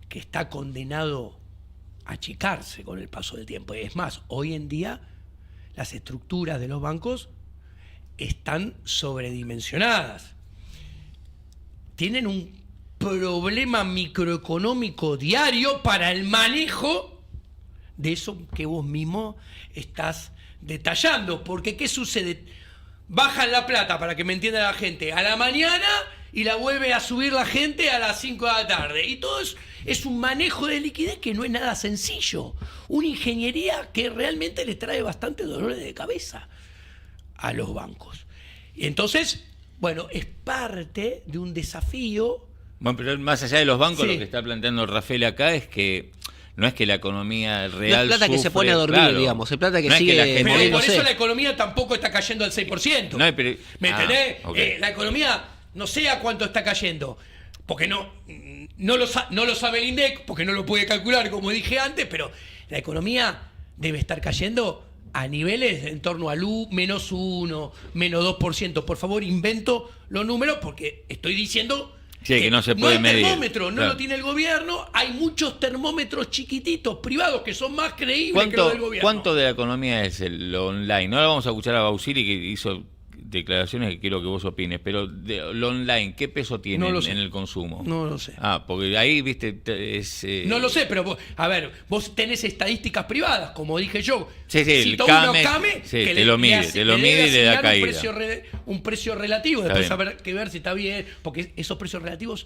que está condenado a achicarse con el paso del tiempo. Es más, hoy en día las estructuras de los bancos están sobredimensionadas. Tienen un problema microeconómico diario para el manejo de eso que vos mismo estás detallando. Porque ¿qué sucede? Bajan la plata, para que me entienda la gente, a la mañana y la vuelve a subir la gente a las 5 de la tarde. Y todo es un manejo de liquidez que no es nada sencillo. Una ingeniería que realmente le trae bastante dolores de cabeza a los bancos. Y entonces, bueno, es parte de un desafío Bueno, pero más allá de los bancos, Sí. lo que está planteando Rafael acá es que no es que la economía No real es plata que se sufre, pone a dormir, claro. digamos. Es plata que No es sigue la gente- Pero por moviéndose. eso la economía tampoco está cayendo al 6%. No, pero- ¿Me entendés? ok. La economía no sé a cuánto está cayendo. Porque no lo sabe el INDEC, porque no lo puede calcular, como dije antes, pero la economía debe estar cayendo a niveles en torno al -1, -2%. Por favor, invento los números porque estoy diciendo Sí, que no se puede hay medir. termómetro, no Claro. lo tiene el gobierno. Hay muchos termómetros chiquititos, privados, que son más creíbles que los ¿Cuánto, del gobierno. ¿Cuánto de la economía es lo online? Ahora vamos a escuchar a Bausili, que hizo declaraciones que quiero que vos opines, pero lo online, ¿qué peso tiene No lo sé. en el consumo? No lo sé. Porque ahí, viste, es... No lo sé, pero a ver, vos tenés estadísticas privadas, como dije yo. Sí, sí, el Citó CAME, uno CAME, sí, que te lo mide, debe y le da asignar caída. un precio relativo, Está después bien. habrá que ver si está bien, porque esos precios relativos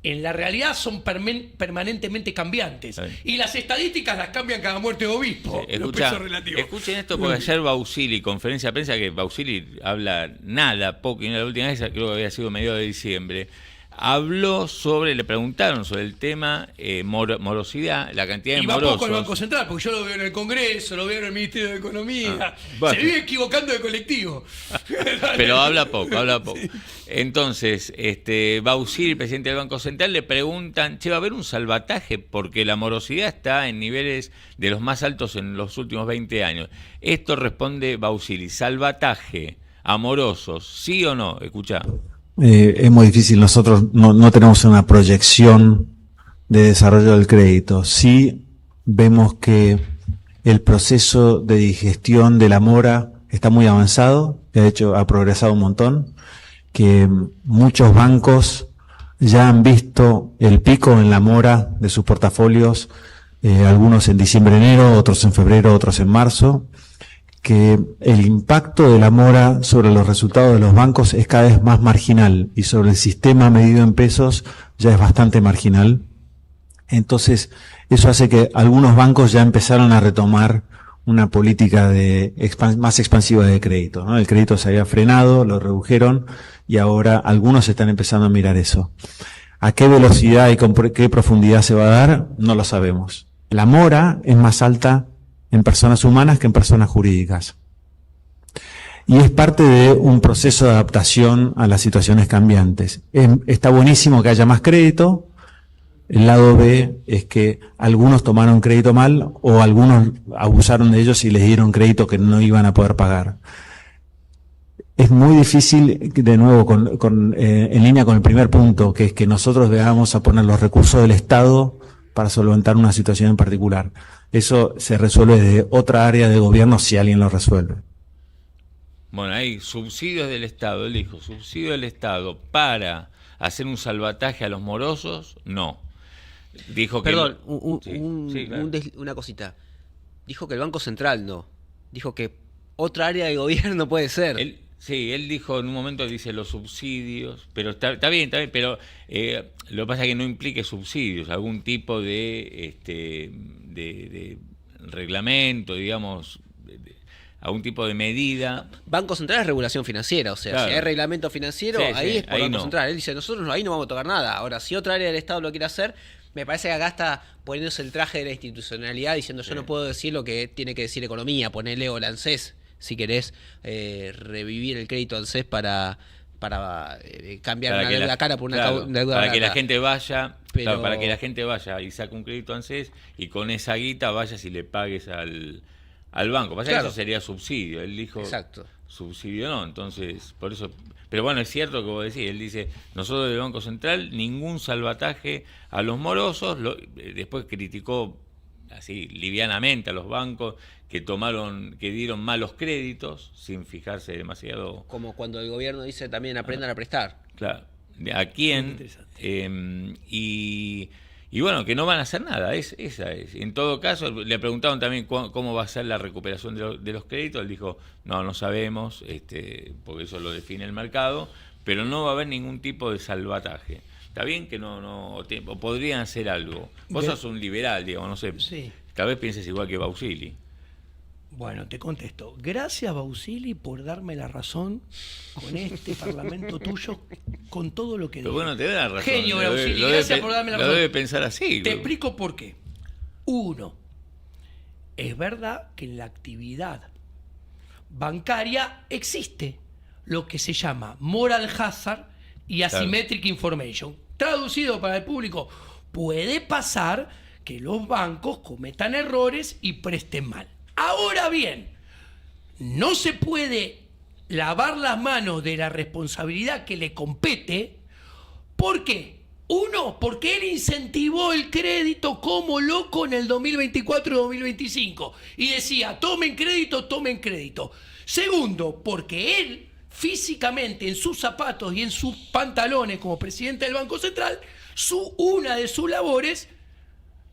en la realidad son permanentemente cambiantes. Está bien. Y las estadísticas las cambian cada muerte de obispo, los Escuchá, precios relativos. escuchen esto porque ayer Bausili, conferencia de prensa, que Bausili habla nada, poco, y la última vez creo que había sido mediados de diciembre, habló sobre, le preguntaron sobre el tema morosidad, la cantidad de Y va morosos. poco el Banco Central, porque yo lo veo en el Congreso, lo veo en el Ministerio de Economía. bueno. Se vive equivocando de colectivo. Pero habla poco, habla poco. Entonces, Bausili, presidente del Banco Central, le preguntan, che, ¿va a haber un salvataje? Porque la morosidad está en niveles de los más altos en los últimos 20 años. Esto responde Bausili, salvataje a morosos, ¿sí o no? Escuchá. Es muy difícil, nosotros no tenemos una proyección de desarrollo del crédito. Sí vemos que el proceso de digestión de la mora está muy avanzado, de hecho ha progresado un montón, que muchos bancos ya han visto el pico en la mora de sus portafolios, algunos en diciembre, enero, otros en febrero, otros en marzo, que el impacto de la mora sobre los resultados de los bancos es cada vez más marginal y sobre el sistema medido en pesos ya es bastante marginal. Entonces, eso hace que algunos bancos ya empezaron a retomar una política más expansiva de crédito, ¿no? El crédito se había frenado, lo redujeron y ahora algunos están empezando a mirar eso. ¿A qué velocidad y con qué profundidad se va a dar? No lo sabemos. La mora es más alta en personas humanas que en personas jurídicas. Y es parte de un proceso de adaptación a las situaciones cambiantes. Está buenísimo que haya más crédito. El lado B es que algunos tomaron crédito mal o algunos abusaron de ellos y les dieron crédito que no iban a poder pagar. Es muy difícil, de nuevo, en línea con el primer punto, que es que nosotros vamos a poner los recursos del Estado para solventar una situación en particular. Eso se resuelve de otra área de gobierno si alguien lo resuelve. Bueno, hay subsidios del Estado, él dijo, subsidio del Estado para hacer un salvataje a los morosos, no. Dijo que... Perdón, claro. una cosita. Dijo que el Banco Central no. Dijo que otra área de gobierno puede ser. Él dijo en un momento, dice los subsidios, pero está bien, pero lo que pasa es que no implique subsidios, algún tipo de reglamento, digamos, algún tipo de medida. Banco Central es regulación financiera, o sea, Claro. si hay reglamento financiero, Sí, ahí sí, es por ahí Banco no. Central. Él dice, nosotros ahí no vamos a tocar nada. Ahora, si otra área del Estado lo quiere hacer, me parece que acá está poniéndose el traje de la institucionalidad, diciendo, yo no puedo decir lo que tiene que decir economía, ponele o el ANSES, si querés revivir el crédito ANSES para cambiar Para una que deuda la- cara por una claro, deuda para que la barata. gente vaya, Pero- claro, para que la gente vaya y saque un crédito ANSES y con esa guita vayas y le pagues al banco. Pasa que Claro. eso sería subsidio. Él dijo Exacto. subsidio no, entonces por eso. Pero bueno, es cierto que vos decís, él dice, nosotros del Banco Central ningún salvataje a los morosos, después criticó así livianamente a los bancos que dieron malos créditos sin fijarse demasiado. Como cuando el gobierno dice también aprendan a prestar. Claro, ¿a quién? Y bueno, que no van a hacer nada, esa es. En todo caso, le preguntaron también cómo va a ser la recuperación de los créditos, él dijo, no sabemos, porque eso lo define el mercado, pero no va a haber ningún tipo de salvataje. Está bien que o podrían hacer algo. Vos sos un liberal, digamos, no sé, Sí. tal vez pienses igual que Bausili. Bueno, te contesto. Gracias, Bausili, por darme la razón con este parlamento tuyo, con todo lo que digo. Pero bueno, te da la razón. Genio, Bausili, gracias por darme la razón. Lo debe pensar así. Te explico por qué. Uno, es verdad que en la actividad bancaria existe lo que se llama moral hazard y asymmetric information. Traducido para el público, puede pasar que los bancos cometan errores y presten mal. Ahora bien, no se puede lavar las manos de la responsabilidad que le compete. ¿Por qué? Uno, porque él incentivó el crédito como loco en el 2024 y 2025. Y decía, tomen crédito, tomen crédito. Segundo, porque él físicamente en sus zapatos y en sus pantalones como presidente del Banco Central, una de sus labores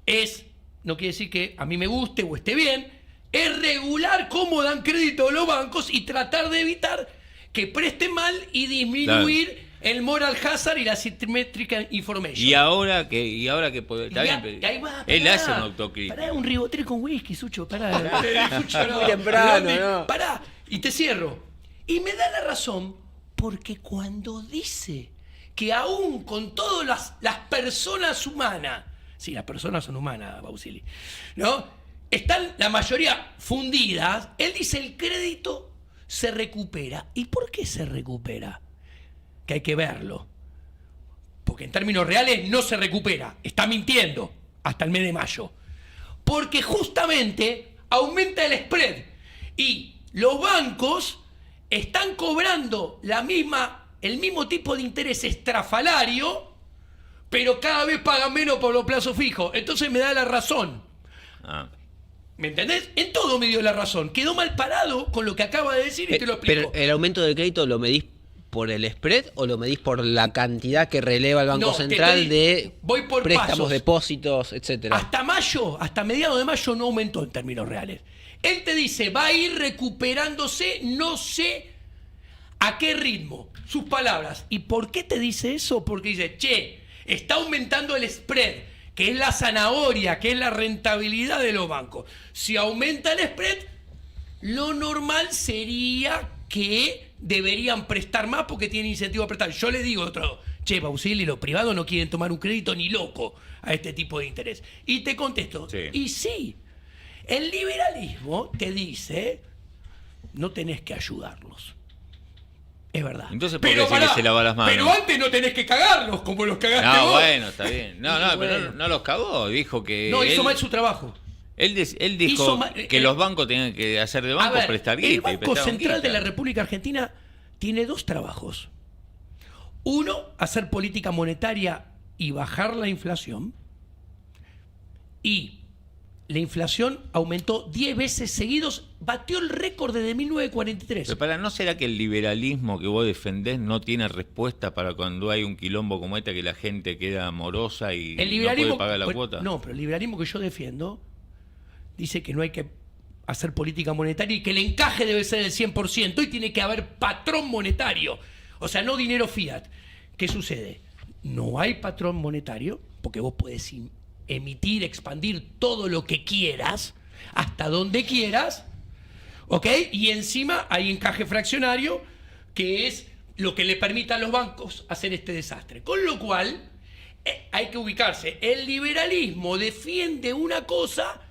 es, no quiere decir que a mí me guste o esté bien, es regular cómo dan crédito los bancos y tratar de evitar que presten mal y disminuir el moral hazard y la asymmetric information. Y ahora que puede, está bien, ahí va, él hace una autocrítica. Pará, un ribotril con whisky, Sucho, pará. Sucho, Muy temprano, ¿no? Pará, y te cierro. Y me da la razón porque cuando dice que aún con todas las personas humanas, sí, las personas son humanas, Bausili, ¿no? Están la mayoría fundidas, él dice el crédito se recupera. ¿Y por qué se recupera? Que hay que verlo. Porque en términos reales no se recupera. Está mintiendo hasta el mes de mayo. Porque justamente aumenta el spread. Y los bancos están cobrando el mismo tipo de interés estrafalario, pero cada vez pagan menos por los plazos fijos. Entonces me da la razón. ¿Me entendés? En todo me dio la razón. Quedó mal parado con lo que acaba de decir y te lo explico. Pero el aumento del crédito lo medís por el spread o lo medís por la cantidad que releva el Banco Central voy por préstamos, pasos. Depósitos, etcétera. Hasta mayo, hasta mediados de mayo no aumentó en términos reales. Él te dice, va a ir recuperándose, no sé a qué ritmo. Sus palabras. ¿Y por qué te dice eso? Porque dice, está aumentando el spread, que es la zanahoria, que es la rentabilidad de los bancos. Si aumenta el spread, lo normal sería que deberían prestar más porque tienen incentivo a prestar. Yo le digo otro, Bausili, los privados no quieren tomar un crédito ni loco a este tipo de interés. Y te contesto, y sí, el liberalismo te dice, no tenés que ayudarlos. Es verdad. Entonces, ¿por qué que se lava las manos? Pero antes no tenés que cagarlos como los cagaste vos. No, bueno, está bien. No, pero no los cagó. Dijo que... No, hizo mal su trabajo. Él dijo que los bancos tenían que hacer de bancos prestar guita. El Banco Central de la República Argentina tiene dos trabajos. Uno, hacer política monetaria y bajar la inflación. Y la inflación aumentó 10 veces seguidos, batió el récord desde 1943. Pero ¿no será que el liberalismo que vos defendés no tiene respuesta para cuando hay un quilombo como este que la gente queda morosa y no puede pagar la cuota? No, pero el liberalismo que yo defiendo dice que no hay que hacer política monetaria y que el encaje debe ser del 100% y tiene que haber patrón monetario. O sea, no dinero fiat. ¿Qué sucede? No hay patrón monetario porque vos podés emitir, expandir todo lo que quieras, hasta donde quieras, ¿ok? Y encima hay encaje fraccionario, que es lo que le permite a los bancos hacer este desastre. Con lo cual, hay que ubicarse. El liberalismo defiende una cosa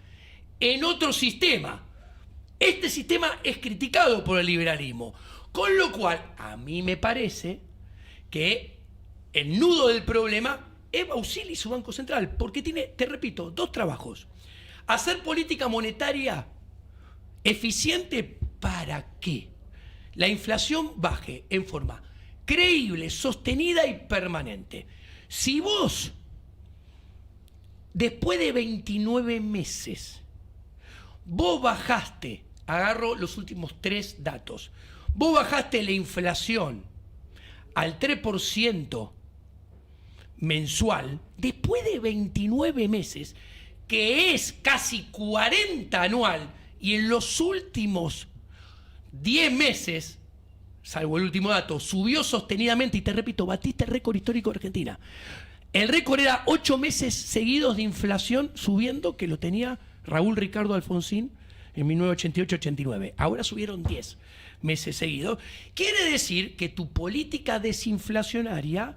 en otro sistema. Este sistema es criticado por el liberalismo. Con lo cual, a mí me parece que el nudo del problema es Bausili y su Banco Central, porque tiene, te repito, dos trabajos. Hacer política monetaria eficiente para que la inflación baje en forma creíble, sostenida y permanente. Si vos, después de 29 meses, vos bajaste, agarro los últimos 3 datos, vos bajaste la inflación al 3%, mensual, después de 29 meses, que es casi 40 anual, y en los últimos 10 meses, salvo el último dato, subió sostenidamente, y te repito, batiste el récord histórico de Argentina. El récord era 8 meses seguidos de inflación subiendo, que lo tenía Raúl Ricardo Alfonsín en 1988-89. Ahora subieron 10 meses seguidos. Quiere decir que tu política desinflacionaria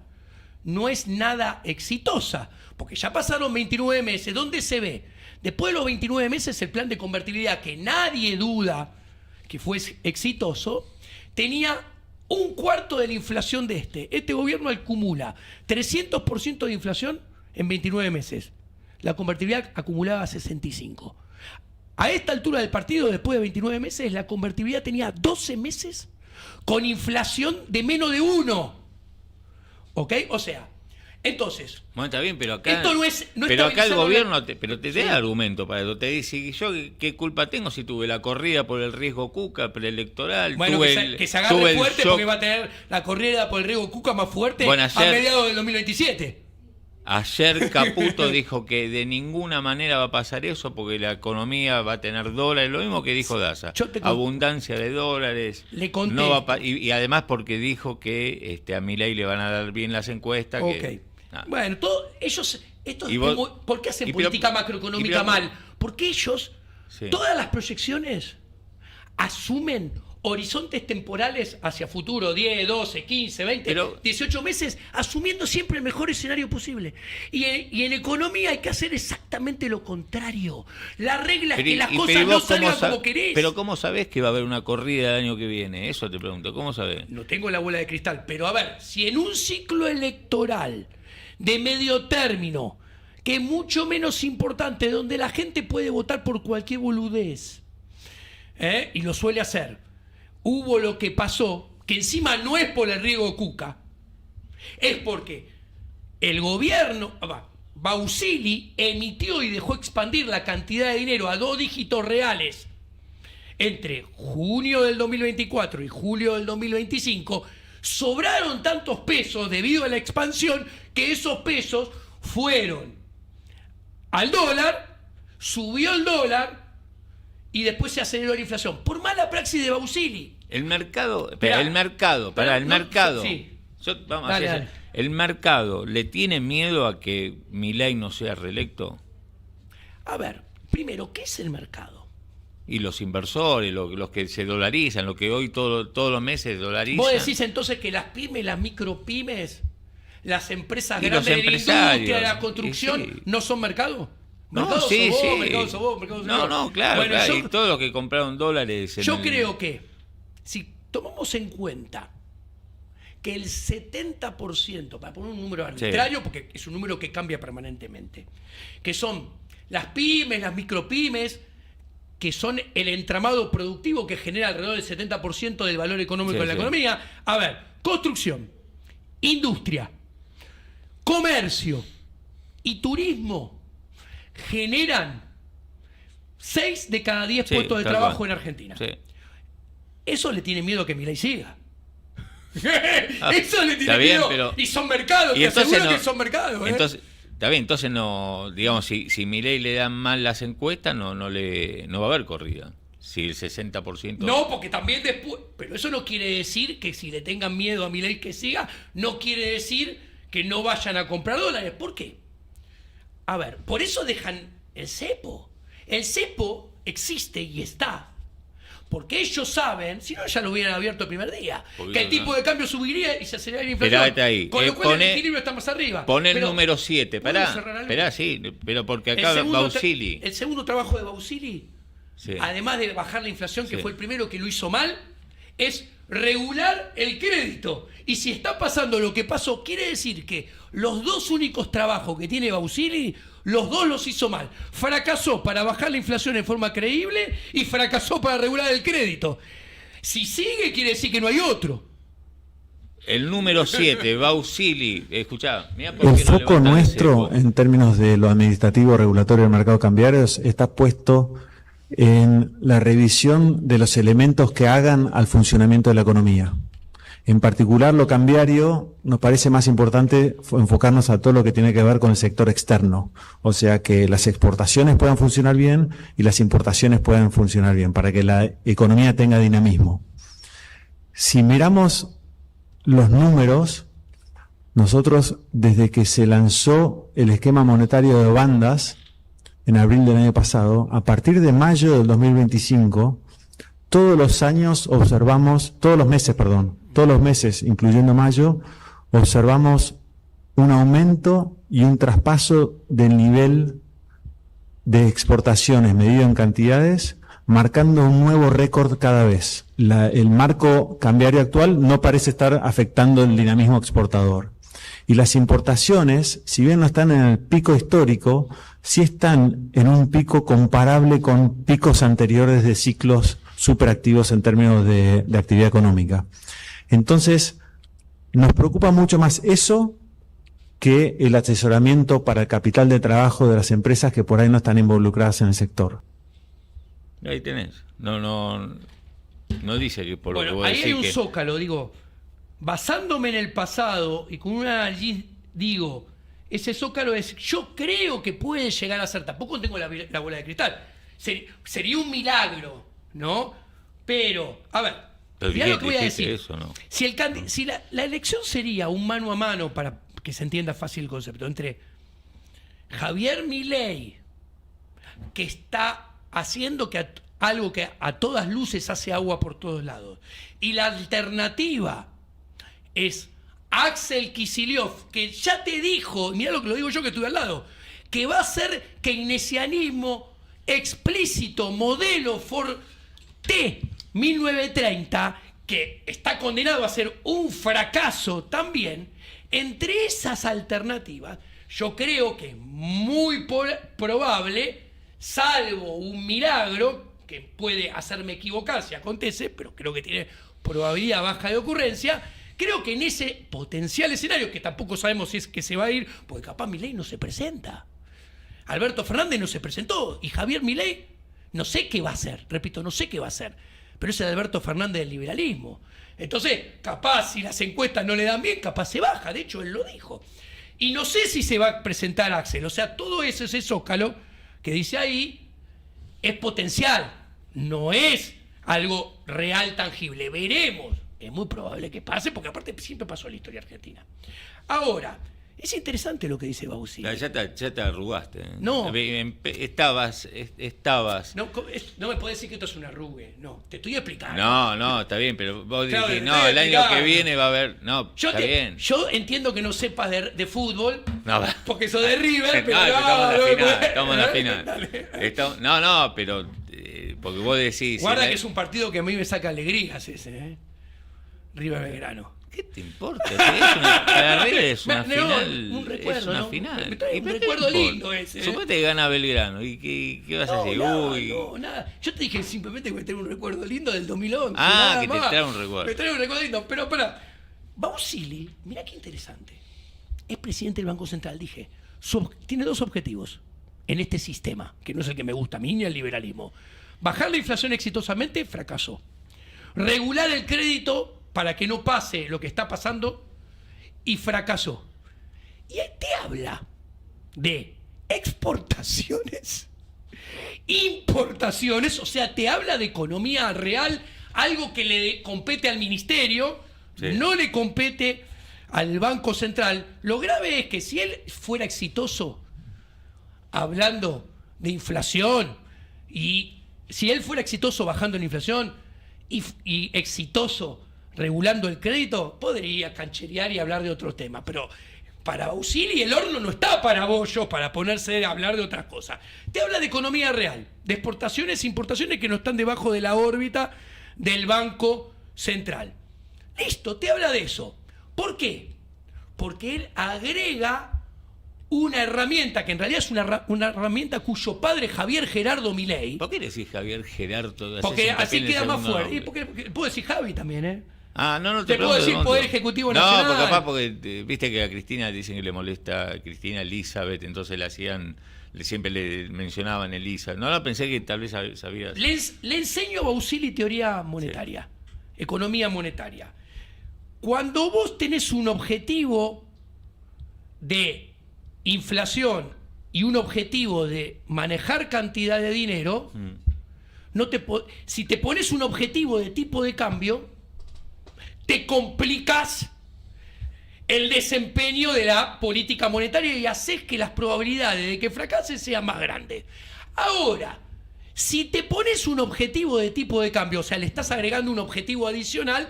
no es nada exitosa, porque ya pasaron 29 meses. ¿Dónde se ve? Después de los 29 meses, el plan de convertibilidad, que nadie duda que fue exitoso, tenía un cuarto de la inflación de este. Este gobierno acumula 300% de inflación en 29 meses. La convertibilidad acumulaba 65%. A esta altura del partido, después de 29 meses, la convertibilidad tenía 12 meses con inflación de menos de 1. ¿Ok? O sea, entonces... Bueno, está bien, pero acá... Esto no es... No pero acá el estabilizar gobierno te da argumento para eso. Te dice, ¿yo qué culpa tengo si tuve la corrida por el riesgo Cuca preelectoral? Bueno, tuve que se agarre fuerte porque va a tener la corrida por el riesgo Cuca más fuerte a mediados del 2027. Ayer Caputo dijo que de ninguna manera va a pasar eso porque la economía va a tener dólares, lo mismo que dijo Daza, abundancia de dólares. Le conté. No va y además porque dijo que a Milei le van a dar bien las encuestas. Okay. Bueno, ¿por qué hacen política macroeconómica mal? Porque ellos, todas las proyecciones asumen horizontes temporales hacia futuro, 10, 12, 15, 20, 18 meses, asumiendo siempre el mejor escenario posible. Y en economía hay que hacer exactamente lo contrario. La regla es que las cosas no salgan como querés. Pero ¿cómo sabés que va a haber una corrida el año que viene? Eso te pregunto, ¿cómo sabés? No tengo la bola de cristal, pero a ver, si en un ciclo electoral de medio término, que es mucho menos importante, donde la gente puede votar por cualquier boludez, y lo suele hacer, hubo lo que pasó, que encima no es por el riesgo Cuca, es porque el gobierno, Bausili, emitió y dejó expandir la cantidad de dinero a 2 dígitos reales entre junio del 2024 y julio del 2025, sobraron tantos pesos debido a la expansión que esos pesos fueron al dólar, subió el dólar y después se aceleró la inflación. Por mala praxis de Bausili. El mercado. Sí. ¿El mercado le tiene miedo a que Milei no sea reelecto? A ver, primero, ¿qué es el mercado? Y los inversores, los que se dolarizan, lo que hoy todos los meses dolarizan. ¿Vos decís entonces que las pymes, las micropymes, las empresas grandes de la industria, de la construcción, no son mercado? No, sí. No, claro, bueno, claro. Y todos los que compraron dólares. Yo creo que si tomamos en cuenta que el 70%, para poner un número arbitrario, porque es un número que cambia permanentemente, que son las pymes, las micropymes, que son el entramado productivo que genera alrededor del 70% del valor económico de la economía. A ver, construcción, industria, comercio y turismo generan 6 de cada 10 puestos de trabajo en Argentina. Sí. Eso le tiene miedo a que Milei siga. Eso le tiene miedo. Pero... Y son mercados, te aseguro que son mercados. Entonces, está bien, entonces no, digamos, si Milei le dan mal las encuestas, no va a haber corrida. Si el 60%... No, porque también después... Pero eso no quiere decir que si le tengan miedo a Milei que siga, no quiere decir que no vayan a comprar dólares. ¿Por qué? A ver, por eso dejan el cepo. El cepo existe y está. Porque ellos saben, si no ya lo hubieran abierto el primer día, que el tipo de cambio subiría y se aceleraría la inflación. Esperate ahí. Con lo cual el equilibrio está más arriba. Pon el número 7. Esperá, sí, pero porque acá Bausili... El segundo trabajo de Bausili, además de bajar la inflación, que fue el primero que lo hizo mal, es regular el crédito. Y si está pasando lo que pasó, quiere decir que los 2 únicos trabajos que tiene Bausili, los 2 los hizo mal. Fracasó para bajar la inflación en forma creíble y fracasó para regular el crédito. Si sigue, quiere decir que no hay otro. El número 7, Bausili, escuchá, mirá por qué el foco nuestro en términos de lo administrativo regulatorio del mercado cambiario está puesto en la revisión de los elementos que hagan al funcionamiento de la economía. En particular, lo cambiario nos parece más importante enfocarnos a todo lo que tiene que ver con el sector externo. O sea, que las exportaciones puedan funcionar bien y las importaciones puedan funcionar bien, para que la economía tenga dinamismo. Si miramos los números, nosotros, desde que se lanzó el esquema monetario de bandas, en abril del año pasado, a partir de mayo del 2025, todos los meses, incluyendo mayo, observamos un aumento y un traspaso del nivel de exportaciones medido en cantidades, marcando un nuevo récord cada vez. El marco cambiario actual no parece estar afectando el dinamismo exportador. Y las importaciones, si bien no están en el pico histórico, sí están en un pico comparable con picos anteriores de ciclos superactivos en términos de actividad económica. Entonces, nos preocupa mucho más eso que el asesoramiento para el capital de trabajo de las empresas que por ahí no están involucradas en el sector. Ahí tenés. No dice que por lo que vos ahí decís hay un que... zócalo, digo, basándome en el pasado y con una análisis, digo, ese zócalo es, yo creo que puede llegar a ser, tampoco tengo la bola de cristal, sería un milagro, ¿no? Pero, a ver, mirá lo que voy a decir. Eso, ¿no? Si la elección sería un mano a mano, para que se entienda fácil el concepto, entre Javier Milei, que está haciendo algo que a todas luces hace agua por todos lados, y la alternativa es Axel Kicillof, que ya te dijo, mirá lo que lo digo yo que estuve al lado, que va a ser keynesianismo explícito, modelo Forte 1930, que está condenado a ser un fracaso también. Entre esas alternativas, yo creo que es muy probable, salvo un milagro, que puede hacerme equivocar si acontece, pero creo que tiene probabilidad baja de ocurrencia, creo que en ese potencial escenario, que tampoco sabemos si es que se va a ir, porque capaz Milei no se presenta. Alberto Fernández no se presentó, y Javier Milei no sé qué va a hacer, repito, no sé qué va a hacer, pero es el Alberto Fernández del liberalismo. Entonces, capaz si las encuestas no le dan bien, capaz se baja, de hecho él lo dijo. Y no sé si se va a presentar Axel, o sea, todo eso, ese zócalo que dice ahí, es potencial, no es algo real, tangible. Veremos, es muy probable que pase, porque aparte siempre pasó en la historia argentina. Ahora, es interesante lo que dice Bausili. Ya te arrugaste. No. Estabas. No me podés decir que esto es una arrugue. No, te estoy explicando. No, está bien, pero vos Claro, dijiste, te estoy el año explicando. que viene va a haber. No, está bien. Yo entiendo que no sepas de fútbol, No, porque sos de River, pero estamos en la final. Dale. No, pero porque vos decís. Guarda que es un partido que a mí me saca alegrías ese, ¿eh? River Belgrano. ¿Qué te importa? Para River es una final. Un recuerdo, es una ¿no? final. Un recuerdo lindo ese. Suponete que gana Belgrano. ¿Y qué vas a decir? No, nada. Yo te dije simplemente que me trae un recuerdo lindo del 2011. Ah, nada que más. te trae un recuerdo. Me trae un recuerdo lindo. Pero espera. Bausili, mirá qué interesante. Es presidente del Banco Central, dije. Tiene dos objetivos en este sistema, que no es el que me gusta a mí ni el liberalismo. Bajar la inflación exitosamente, fracasó. Regular el crédito para que no pase lo que está pasando, y fracasó. Y él te habla de exportaciones, importaciones, o sea, te habla de economía real, algo que le compete al ministerio, sí, no le compete al Banco Central. Lo grave es que si él fuera exitoso hablando de inflación, y si él fuera exitoso bajando la inflación y exitoso regulando el crédito, podría cancherear y hablar de otros temas, pero para Bausili el horno no está para bollos, para ponerse a hablar de otras cosas. Te habla de economía real, de exportaciones e importaciones que no están debajo de la órbita del Banco Central. Listo, te habla de eso. ¿Por qué? Porque él agrega una herramienta que en realidad es una herramienta cuyo padre, Javier Gerardo Milei. ¿Por qué decís Javier Gerardo? Porque así queda más fuerte. Y porque puedo decir Javi también, ¿eh? No te puedo decir Poder Ejecutivo Nacional. No, porque capaz porque viste que a Cristina dicen que le molesta a Cristina Elizabeth, entonces siempre le mencionaban Elisa. No, pensé que tal vez sabías. Le enseño a Bausili teoría monetaria, sí, economía monetaria. Cuando vos tenés un objetivo de inflación y un objetivo de manejar cantidad de dinero, si te pones un objetivo de tipo de cambio, te complicas el desempeño de la política monetaria y haces que las probabilidades de que fracase sean más grandes. Ahora, si te pones un objetivo de tipo de cambio, o sea, le estás agregando un objetivo adicional,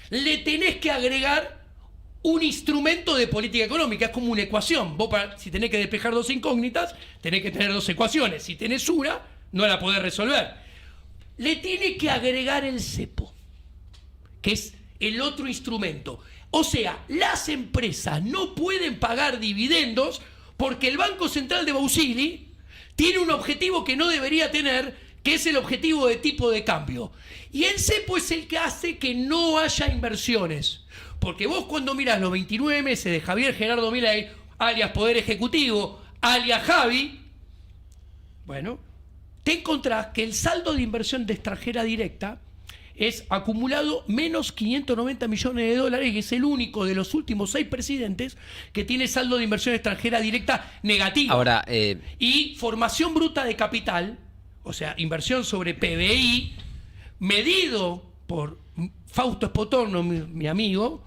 le tenés que agregar un instrumento de política económica. Es como una ecuación. Vos, si tenés que despejar dos incógnitas, tenés que tener dos ecuaciones. Si tenés una, no la podés resolver. Le tiene que agregar el cepo, que es el otro instrumento. O sea, las empresas no pueden pagar dividendos porque el Banco Central de Bausili tiene un objetivo que no debería tener, que es el objetivo de tipo de cambio. Y el cepo es el que hace que no haya inversiones. Porque vos cuando mirás los 29 meses de Javier Gerardo Milei, alias Poder Ejecutivo, alias Javi, bueno, te encontrás que el saldo de inversión de extranjera directa es acumulado menos 590 millones de dólares, que es el único de los últimos 6 presidentes que tiene saldo de inversión extranjera directa negativo. Ahora, y formación bruta de capital, o sea, inversión sobre PBI, medido por Fausto Espotorno, mi amigo,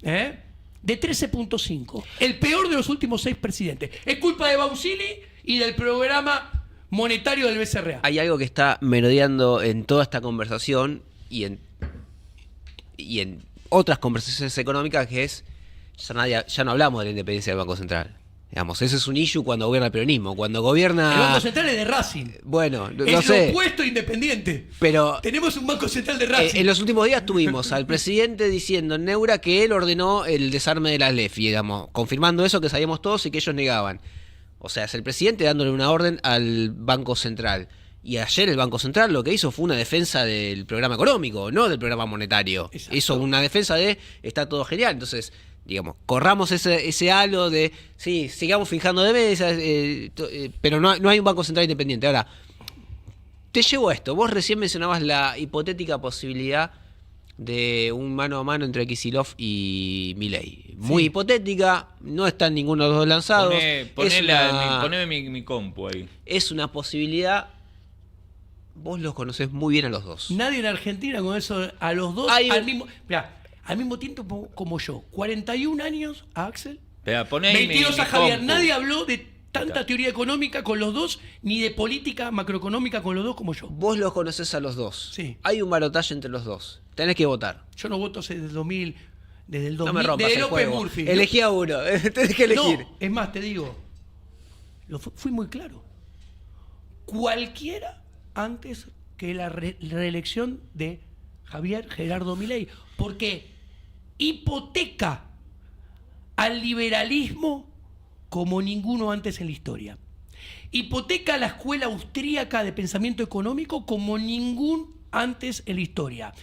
de 13.5. El peor de los últimos 6 presidentes. Es culpa de Bausili y del programa monetario del BCRA. hay algo que está merodeando en toda esta conversación y en otras conversaciones económicas, que es, ya no hablamos de la independencia del Banco Central. Digamos, ese es un issue cuando gobierna el peronismo. Cuando gobierna... El Banco Central es de Racing. Bueno, no es sé. lo opuesto independiente. Pero tenemos un Banco Central de Racing. en los últimos días tuvimos al presidente diciendo en Neura que él ordenó el desarme de la LEFI, digamos, confirmando eso que sabíamos todos y que ellos negaban. O sea, es el presidente dándole una orden al Banco Central. Y ayer el Banco Central lo que hizo fue una defensa del programa económico, no del programa monetario. Exacto. Hizo una defensa de está todo genial. Entonces, digamos, corramos ese halo de, sí, sigamos fijando de mesas, pero no hay un Banco Central independiente. Ahora, te llevo a esto. Vos recién mencionabas la hipotética posibilidad de un mano a mano entre Kicillof y Milei. Muy hipotética, no están ninguno de los dos lanzados. Poneme mi compu ahí. Es una posibilidad. Vos los conocés muy bien a los dos. Nadie en Argentina con eso, a los dos, al mismo tiempo como yo. 41 años a Axel, Espera, poné 22 mi a Javier. compu. Nadie habló de tanta teoría económica con los dos, ni de política macroeconómica con los dos como yo. Vos los conocés a los dos. Sí. Hay un balotaje entre los dos. Tenés que votar. Yo no voto desde el 2000, desde el 2000, No me rompas desde el López juego. Murphy. Elegí a uno. Tenés que elegir. No, es más, te digo, fui muy claro. Cualquiera antes que la reelección de Javier Gerardo Milei, porque hipoteca al liberalismo como ninguno antes en la historia. Hipoteca a la escuela austríaca de pensamiento económico como ningún antes en la historia.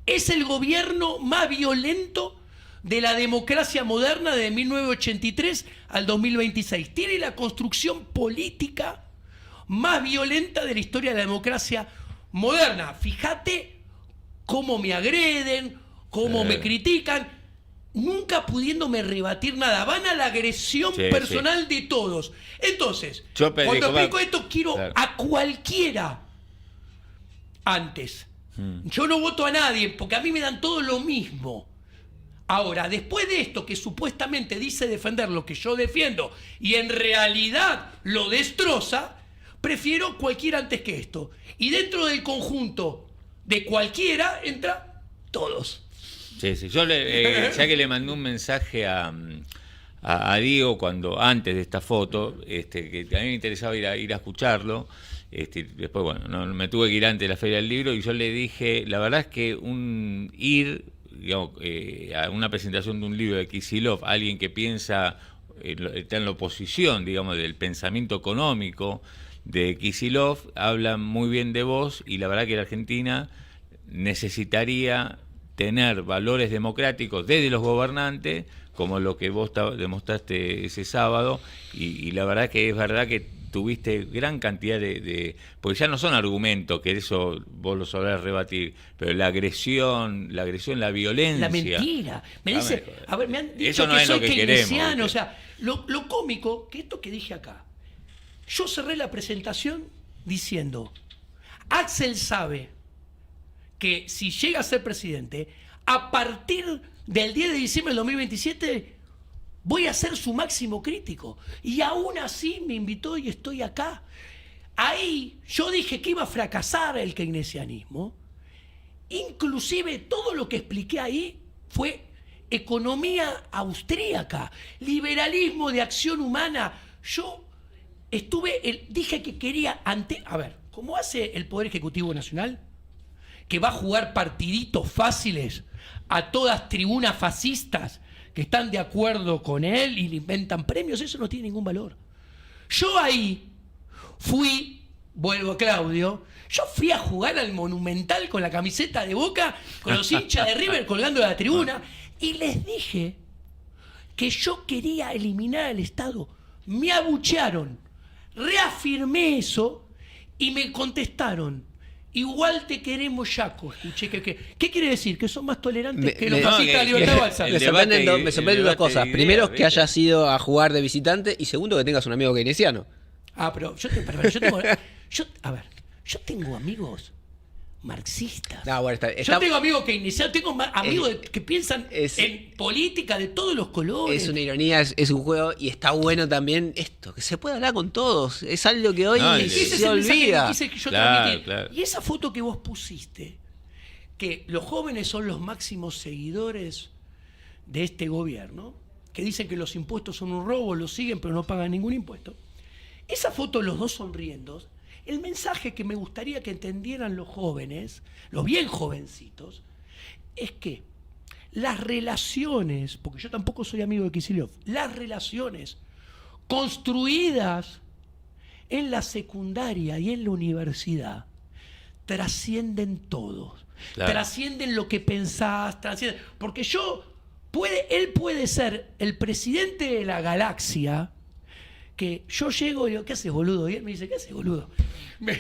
Es el gobierno más violento de la democracia moderna de 1983 al 2026. Tiene la construcción política más violenta de la historia de la democracia moderna. Fíjate cómo me agreden, cómo me critican, nunca pudiéndome rebatir nada. Van a la agresión personal de todos. Entonces, cuando explico esto, quiero a cualquiera antes. Yo no voto a nadie, porque a mí me dan todo lo mismo. Ahora, después de esto, que supuestamente dice defender lo que yo defiendo y en realidad lo destroza, prefiero cualquiera antes que esto. Y dentro del conjunto de cualquiera entra todos. Sí. Yo ya que le mandé un mensaje a Diego antes de esta foto, que a mí me interesaba ir a escucharlo. Después, bueno, no, me tuve que ir antes de la Feria del Libro y yo le dije, la verdad es que a una presentación de un libro de Kicillof, alguien que piensa, está en la oposición, digamos, del pensamiento económico de Kicillof, habla muy bien de vos y la verdad que la Argentina necesitaría tener valores democráticos desde los gobernantes, como lo que vos demostraste ese sábado, y la verdad que es verdad que tuviste gran cantidad porque ya no son argumentos, que eso vos lo sabrás rebatir, pero la agresión, la violencia. La mentira. Me dice, a ver, me han dicho eso no que es soy lo que queremos. keynesiano, o sea, lo cómico, que esto que dije acá, yo cerré la presentación diciendo, Axel sabe que si llega a ser presidente, a partir del 10 de diciembre del 2027 voy a ser su máximo crítico. Y aún así me invitó y estoy acá. Ahí yo dije que iba a fracasar el keynesianismo. Inclusive todo lo que expliqué ahí fue economía austríaca, liberalismo de acción humana. Yo dije que quería a ver, ¿cómo hace el Poder Ejecutivo Nacional? Que va a jugar partiditos fáciles a todas tribunas fascistas que están de acuerdo con él y le inventan premios. Eso no tiene ningún valor. Yo ahí vuelvo a Claudio, yo fui a jugar al Monumental con la camiseta de Boca, con los hinchas de River colgando de la tribuna, y les dije que yo quería eliminar al Estado. Me abuchearon, reafirmé eso y me contestaron: igual te queremos, Yaco. Escuché ¿qué quiere decir? ¿Que son más tolerantes que los fascistas de Libertad Balsa? Me sorprenden dos cosas. Primero, que hayas ido a jugar de visitante, y segundo, que tengas un amigo keynesiano. Pero yo tengo amigos marxistas. No, bueno, yo tengo amigos keynesianos, tengo amigos que piensan en política de todos los colores. Es una ironía, es un juego, y está bueno también esto, que se puede hablar con todos. Es algo que hoy se olvida. Y esa foto que vos pusiste, que los jóvenes son los máximos seguidores de este gobierno, que dicen que los impuestos son un robo, los siguen pero no pagan ningún impuesto. Esa foto, los dos sonriendo, el mensaje que me gustaría que entendieran los jóvenes, los bien jovencitos, es que las relaciones, porque yo tampoco soy amigo de Kicillof, las relaciones construidas en la secundaria y en la universidad trascienden todos, trascienden lo que pensás, trascienden, porque él puede ser el presidente de la galaxia, que yo llego y digo, ¿qué haces, boludo? Y él me dice, ¿qué haces, boludo? Van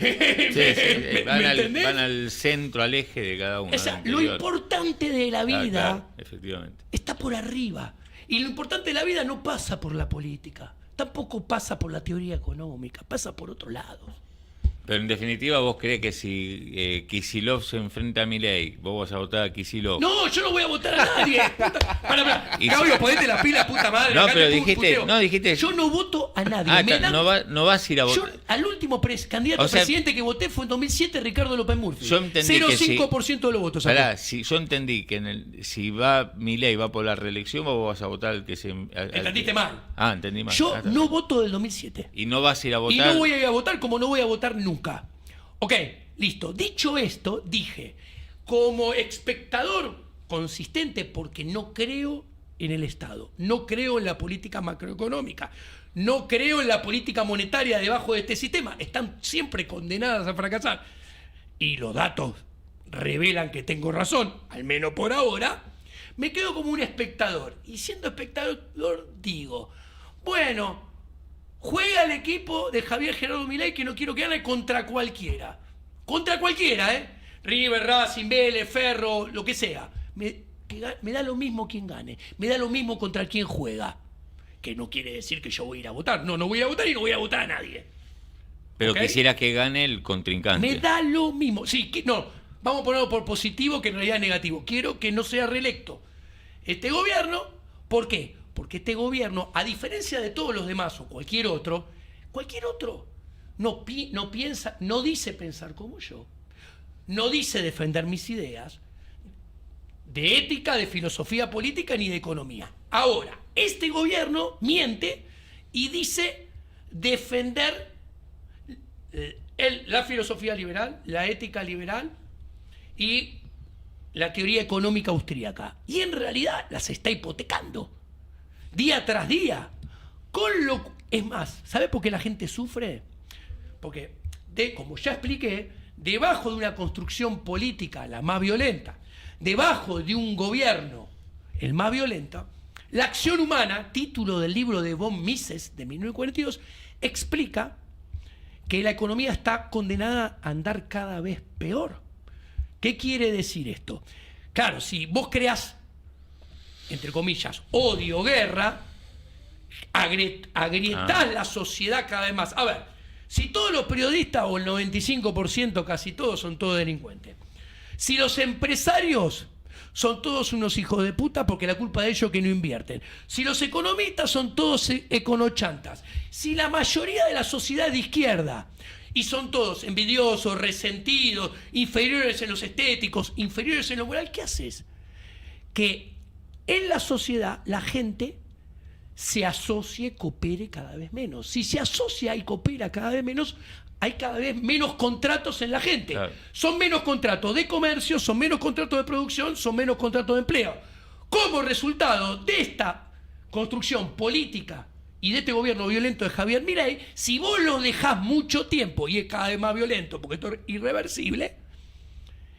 al centro, al eje de cada uno. O sea, lo importante de la vida efectivamente, está por arriba. Y lo importante de la vida no pasa por la política, tampoco pasa por la teoría económica, pasa por otro lado. Pero en definitiva, ¿vos creés que si Kicillof se enfrenta a Milei, vos vas a votar a Kicillof? No, yo no voy a votar a nadie. Para. Claudio, ponete la pila, puta madre. No, pero dijiste... Yo no voto a nadie. No vas a ir a votar. Yo, al último candidato a presidente que voté fue en 2007, Ricardo López Murphy. Yo entendí 0,5% de los votos. Yo entendí que si va Milei va por la reelección, vos vas a votar al que se... Entendiste mal. Entendí mal. Yo no voto del 2007. Y no vas a ir a votar. Y no voy a ir a votar como no voy a votar nunca. Ok, listo. Dicho esto, dije, como espectador consistente, porque no creo en el Estado, no creo en la política macroeconómica, no creo en la política monetaria debajo de este sistema, están siempre condenadas a fracasar. Y los datos revelan que tengo razón, al menos por ahora. Me quedo como un espectador. Y siendo espectador digo, bueno, juega el equipo de Javier Gerardo Milei, que no quiero que gane, contra cualquiera. Contra cualquiera, ¿eh? River, Racing, Vélez, Ferro, lo que sea. Me da lo mismo quién gane. Me da lo mismo contra quién juega. Que no quiere decir que yo voy a ir a votar. No voy a votar y no voy a votar a nadie. Pero ¿Okay? Quisiera que gane el contrincante. Me da lo mismo. Sí, vamos a ponerlo por positivo, que en realidad es negativo. Quiero que no sea reelecto este gobierno. ¿Por qué? Porque este gobierno, a diferencia de todos los demás o cualquier otro no piensa, no dice pensar como yo, no dice defender mis ideas de ética, de filosofía política ni de economía. Ahora, este gobierno miente y dice defender la filosofía liberal, la ética liberal y la teoría económica austríaca. Y en realidad las está hipotecando día tras día. Es más, ¿sabe por qué la gente sufre? Porque, como ya expliqué, debajo de una construcción política, la más violenta, debajo de un gobierno, el más violento, la acción humana, título del libro de von Mises de 1942, explica que la economía está condenada a andar cada vez peor. ¿Qué quiere decir esto? Claro, si vos creás, entre comillas, odio, guerra, agrietás la sociedad cada vez más. A ver, si todos los periodistas, o el 95%, casi todos, son todos delincuentes, si los empresarios son todos unos hijos de puta porque la culpa de ellos es que no invierten. Si los economistas son todos econochantas, si la mayoría de la sociedad es de izquierda y son todos envidiosos, resentidos, inferiores en los estéticos, inferiores en lo moral, ¿qué haces? Que en la sociedad la gente se asocie, coopere cada vez menos. Si se asocia y coopera cada vez menos, hay cada vez menos contratos en la gente. Claro. Son menos contratos de comercio, son menos contratos de producción, son menos contratos de empleo. Como resultado de esta construcción política y de este gobierno violento de Javier Milei, si vos lo dejás mucho tiempo y es cada vez más violento, porque esto es irreversible,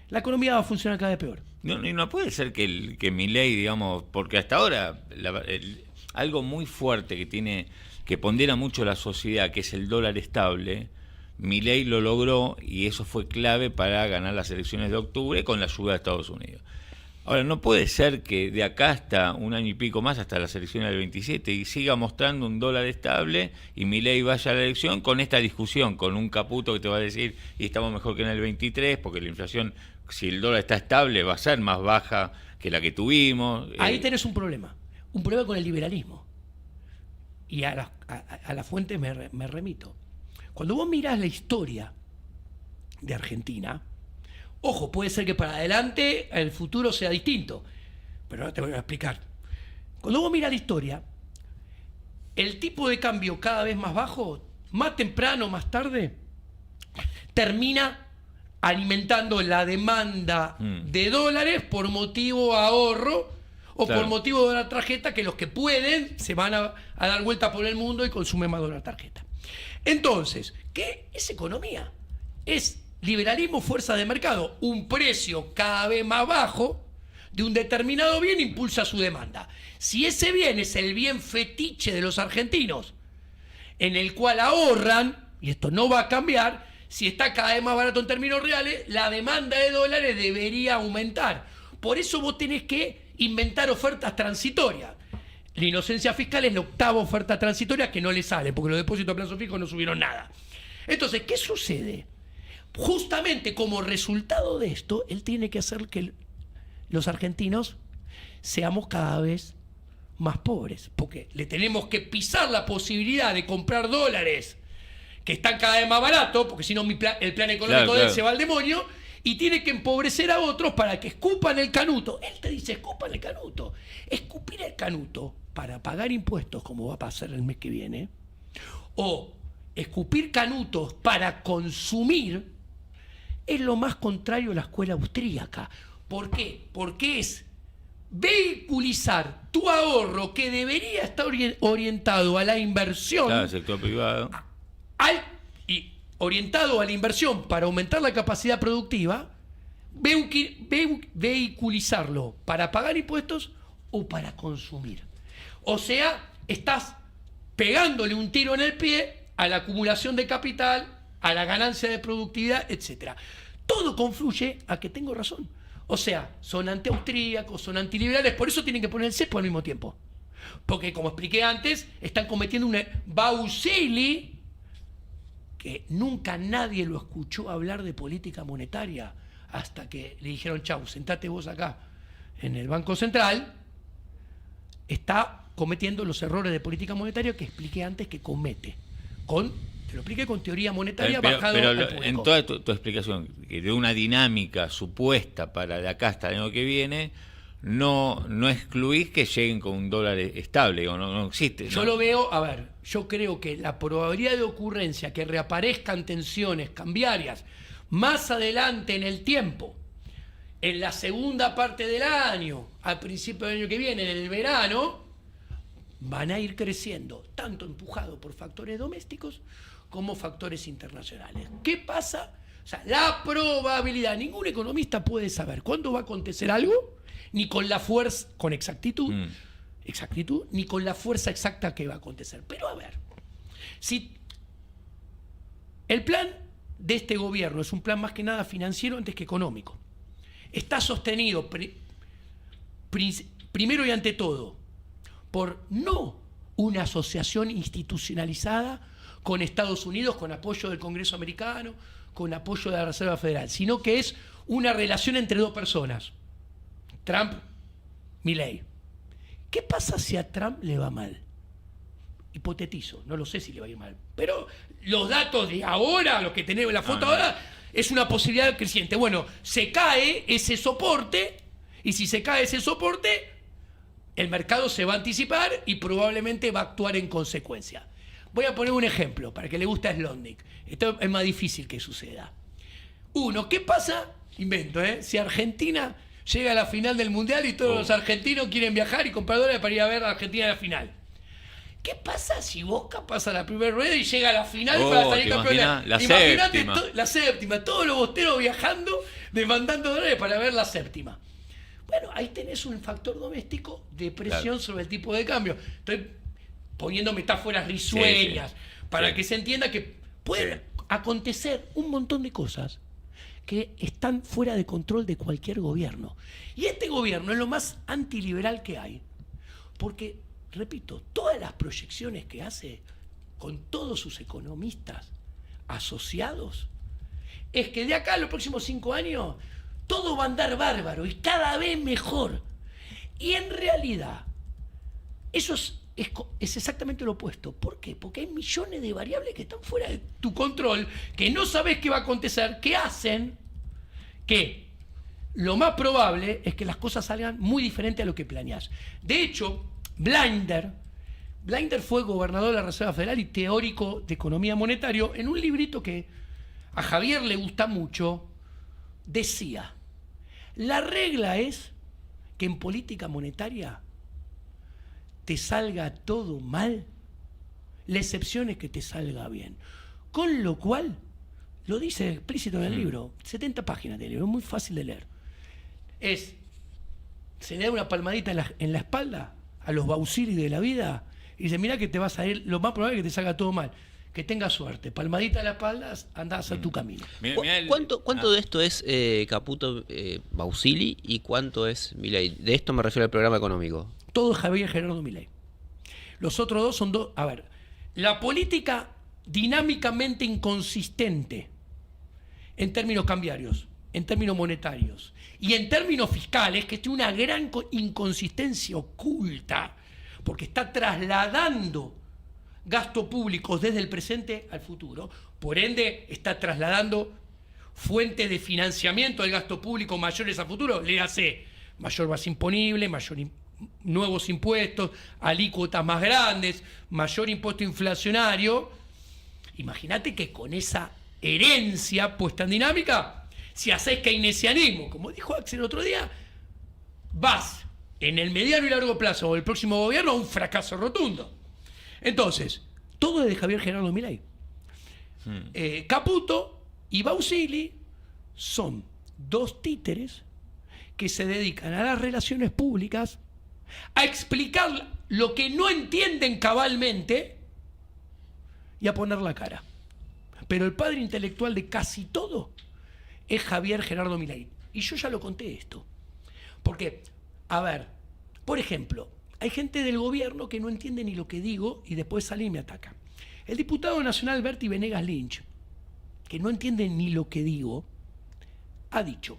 la economía va a funcionar cada vez peor. No puede ser que Milei, digamos, porque hasta ahora algo muy fuerte que pondera mucho la sociedad, que es el dólar estable, Milei lo logró y eso fue clave para ganar las elecciones de octubre con la ayuda de Estados Unidos. Ahora, no puede ser que de acá hasta un año y pico más, hasta las elecciones del 27, y siga mostrando un dólar estable y Milei vaya a la elección con esta discusión, con un Caputo que te va a decir, y estamos mejor que en el 23, porque la inflación, si el dólar está estable, va a ser más baja que la que tuvimos. Ahí tenés un problema con el liberalismo. Y a las fuentes me remito. Cuando vos mirás la historia de Argentina, ojo, puede ser que para adelante el futuro sea distinto, pero ahora te voy a explicar. Cuando vos mirás la historia, el tipo de cambio cada vez más bajo, más temprano, más tarde, termina alimentando la demanda de dólares por motivo ahorro o claro, por motivo de dólar tarjeta, que los que pueden se van a dar vuelta por el mundo y consumen más dólar tarjeta. Entonces, ¿qué es economía? Es liberalismo, fuerza de mercado. Un precio cada vez más bajo de un determinado bien impulsa su demanda. Si ese bien es el bien fetiche de los argentinos, en el cual ahorran, y esto no va a cambiar, si está cada vez más barato en términos reales, la demanda de dólares debería aumentar. Por eso vos tenés que inventar ofertas transitorias. La inocencia fiscal es la octava oferta transitoria que no le sale, porque los depósitos a plazo fijo no subieron nada. Entonces, ¿qué sucede? Justamente como resultado de esto, él tiene que hacer que los argentinos seamos cada vez más pobres, porque le tenemos que pisar la posibilidad de comprar dólares que están cada vez más baratos, porque si no el plan económico de él se va al demonio, y tiene que empobrecer a otros para que escupan el canuto. Él te dice, escupan el canuto. Escupir el canuto para pagar impuestos, como va a pasar el mes que viene, o escupir canutos para consumir, es lo más contrario a la escuela austríaca. ¿Por qué? Porque es vehiculizar tu ahorro, que debería estar orientado a la inversión, claro, el sector privado, y orientado a la inversión para aumentar la capacidad productiva, vehiculizarlo para pagar impuestos o para consumir. O sea, estás pegándole un tiro en el pie a la acumulación de capital, a la ganancia de productividad, etc. Todo confluye a que tengo razón. O sea, son antiaustríacos, son antiliberales, por eso tienen que poner el cepo al mismo tiempo. Porque, como expliqué antes, están cometiendo un Bausili, que nunca nadie lo escuchó hablar de política monetaria hasta que le dijeron, chau, sentate vos acá en el Banco Central. Está cometiendo los errores de política monetaria que expliqué antes que comete. Te lo expliqué con teoría monetaria bajado al público. En toda tu explicación, que de una dinámica supuesta para de acá hasta el año que viene, no excluís que lleguen con un dólar estable, o no existe. Yo lo veo, yo creo que la probabilidad de ocurrencia que reaparezcan tensiones cambiarias más adelante en el tiempo, en la segunda parte del año, al principio del año que viene, en el verano, van a ir creciendo, tanto empujado por factores domésticos como factores internacionales. ¿Qué pasa? O sea, la probabilidad, ningún economista puede saber cuándo va a acontecer algo, ni con la fuerza, con exactitud, ni con la fuerza exacta que va a acontecer. Pero a ver, si el plan de este gobierno es un plan más que nada financiero antes que económico, está sostenido primero y ante todo por no una asociación institucionalizada con Estados Unidos, con apoyo del Congreso americano, con apoyo de la Reserva Federal, sino que es una relación entre dos personas, Trump, Milei. ¿Qué pasa si a Trump le va mal? Hipotetizo, no lo sé si le va a ir mal. Pero los datos de ahora, los que tenemos en la foto ahora, es una posibilidad creciente. Bueno, se cae ese soporte, y si se cae ese soporte, el mercado se va a anticipar y probablemente va a actuar en consecuencia. Voy a poner un ejemplo para que le guste a Slotnick. Esto es más difícil que suceda. Uno, ¿qué pasa? Invento, si Argentina llega a la final del Mundial y todos los argentinos quieren viajar y comprar dólares para ir a ver a Argentina en la final. ¿Qué pasa si Boca pasa la primera rueda y llega a la final para salir campeón? Imagínate la séptima, todos los bosteros viajando, demandando dólares para ver la séptima. Bueno, ahí tenés un factor doméstico de presión sobre el tipo de cambio. Estoy poniendo metáforas risueñas para que se entienda que pueden acontecer un montón de cosas que están fuera de control de cualquier gobierno. Y este gobierno es lo más antiliberal que hay, porque, repito, todas las proyecciones que hace con todos sus economistas asociados es que de acá a los próximos 5 años todo va a andar bárbaro y cada vez mejor. Y en realidad eso es exactamente lo opuesto. ¿Por qué? Porque hay millones de variables que están fuera de tu control, que no sabes qué va a acontecer, que hacen que lo más probable es que las cosas salgan muy diferentes a lo que planeás. De hecho, Blinder fue gobernador de la Reserva Federal y teórico de economía monetaria. En un librito que a Javier le gusta mucho, decía: la regla es que en política monetaria te salga todo mal, la excepción es que te salga bien. Con lo cual, lo dice explícito en el libro, 70 páginas del libro, es muy fácil de leer. Se le da una palmadita en la espalda a los Bausili de la vida y dice: mirá que te vas a ir, lo más probable es que te salga todo mal. Que tengas suerte. Palmadita en la espalda, andás a hacer tu camino. ¿Cuánto de esto es Caputo Bausili y cuánto es Milei? De esto me refiero al programa económico. Todo es Javier Gerardo Milei. Los otros dos son dos. A ver, la política dinámicamente inconsistente en términos cambiarios, en términos monetarios y en términos fiscales, que tiene una gran inconsistencia oculta, porque está trasladando gasto público desde el presente al futuro, por ende está trasladando fuentes de financiamiento del gasto público mayores a futuro, le hace mayor base imponible, nuevos impuestos, alícuotas más grandes, mayor impuesto inflacionario. Imagínate que con esa herencia puesta en dinámica, si haces keynesianismo, como dijo Axel el otro día, vas en el mediano y largo plazo o el próximo gobierno a un fracaso rotundo. Entonces, todo es de Javier Gerardo Milei. Caputo y Bausili son dos títeres que se dedican a las relaciones públicas, a explicar lo que no entienden cabalmente y a poner la cara. Pero el padre intelectual de casi todo es Javier Gerardo Milei. Y yo ya lo conté esto. Porque, a ver, por ejemplo, hay gente del gobierno que no entiende ni lo que digo y después sale y me ataca. El diputado nacional Berti Venegas Lynch, que no entiende ni lo que digo, ha dicho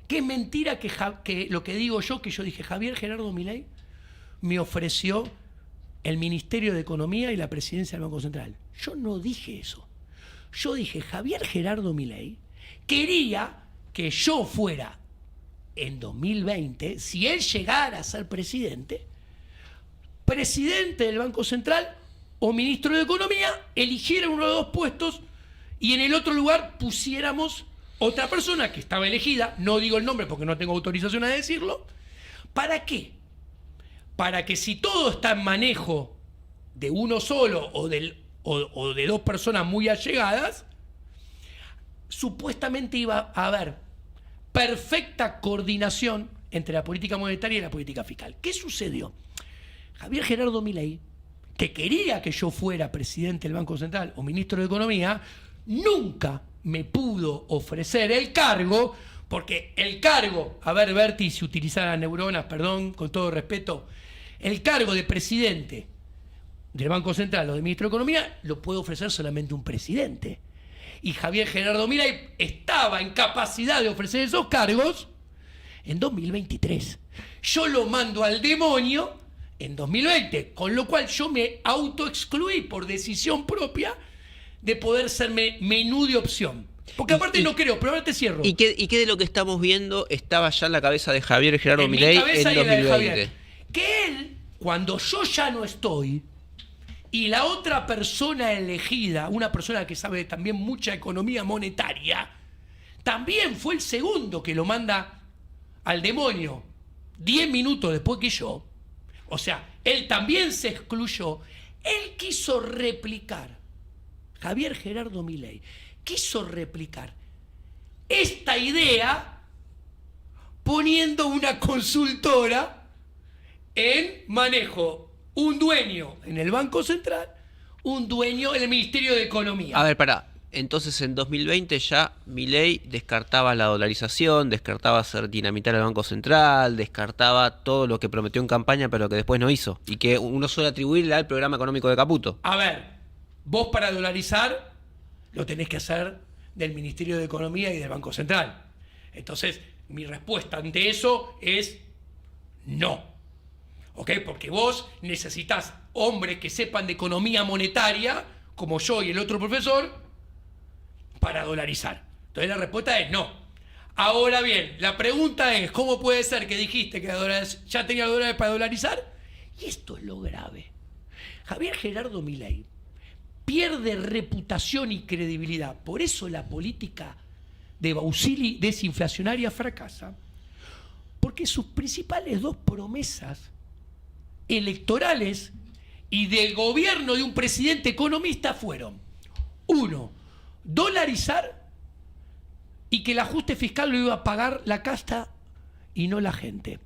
que es mentira que lo que digo yo, que yo dije: Javier Gerardo Milei me ofreció el Ministerio de Economía y la presidencia del Banco Central. Yo no dije eso. Yo dije: Javier Gerardo Milei quería que yo fuera en 2020, si él llegara a ser presidente del Banco Central o ministro de Economía, eligiera uno de los dos puestos y en el otro lugar pusiéramos otra persona que estaba elegida, no digo el nombre porque no tengo autorización a decirlo. ¿Para qué? Para que si todo está en manejo de uno solo o de dos personas muy allegadas, supuestamente iba a haber perfecta coordinación entre la política monetaria y la política fiscal. ¿Qué sucedió? Javier Gerardo Milei, que quería que yo fuera presidente del Banco Central o ministro de Economía, nunca me pudo ofrecer el cargo, porque el cargo, a ver, Berti, si utilizara neuronas, perdón, con todo respeto, el cargo de presidente del Banco Central o de ministro de Economía lo puede ofrecer solamente un presidente. Y Javier Gerardo Milei estaba en capacidad de ofrecer esos cargos en 2023. Yo lo mando al demonio en 2020, con lo cual yo me autoexcluí por decisión propia de poder ser menú de opción. Porque aparte no creo, pero ahora te cierro. ¿Y qué de lo que estamos viendo estaba ya en la cabeza de Javier Gerardo En mi Milei cabeza en y en la de 2020? Javier. Que él, cuando yo ya no estoy, y la otra persona elegida, una persona que sabe también mucha economía monetaria, también fue el segundo que lo manda al demonio 10 minutos después que yo. O sea, él también se excluyó. Él quiso replicar, Javier Gerardo Milei, quiso replicar esta idea poniendo una consultora en manejo, un dueño en el Banco Central, un dueño en el Ministerio de Economía. A ver, pará. Entonces en 2020 ya Milei descartaba la dolarización, descartaba hacer dinamitar el Banco Central, descartaba todo lo que prometió en campaña pero que después no hizo. Y que uno suele atribuirle al programa económico de Caputo. A ver, vos para dolarizar lo tenés que hacer del Ministerio de Economía y del Banco Central. Entonces, mi respuesta ante eso es no. ¿Ok? Porque vos necesitas hombres que sepan de economía monetaria, como yo y el otro profesor, para dolarizar. Entonces la respuesta es no. Ahora bien, la pregunta es, ¿cómo puede ser que dijiste que ya tenía dólares para dolarizar? Y esto es lo grave. Javier Gerardo Milei pierde reputación y credibilidad. Por eso la política de Bausili desinflacionaria fracasa. Porque sus principales dos promesas electorales y de gobierno de un presidente economista fueron: uno, dolarizar y que el ajuste fiscal lo iba a pagar la casta y no la gente.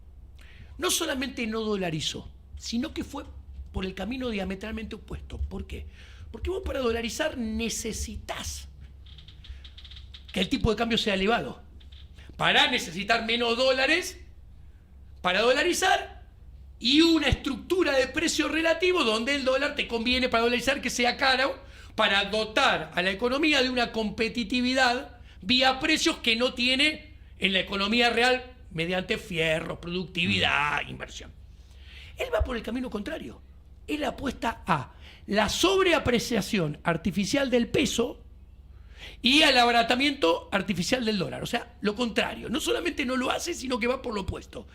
No solamente no dolarizó, sino que fue por el camino diametralmente opuesto. ¿Por qué? Porque vos para dolarizar necesitas que el tipo de cambio sea elevado. Para necesitar menos dólares para dolarizar y una estructura de precio relativo donde el dólar te conviene para dolarizar que sea caro, para dotar a la economía de una competitividad vía precios que no tiene en la economía real mediante fierro, productividad, inversión. Él va por el camino contrario. Él apuesta a la sobreapreciación artificial del peso y al abaratamiento artificial del dólar. O sea, lo contrario. No solamente no lo hace, sino que va por lo opuesto.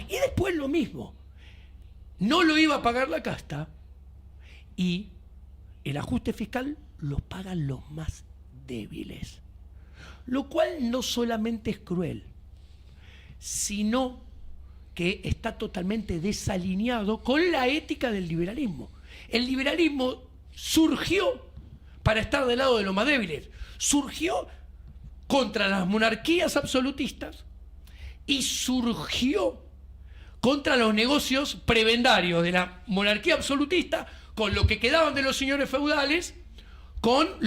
Y después lo mismo. No lo iba a pagar la casta y el ajuste fiscal lo pagan los más débiles. Lo cual no solamente es cruel, sino que está totalmente desalineado con la ética del liberalismo. El liberalismo surgió para estar del lado de los más débiles. Surgió contra las monarquías absolutistas y surgió contra los negocios prebendarios de la monarquía absolutista, con lo que quedaban de los señores feudales, con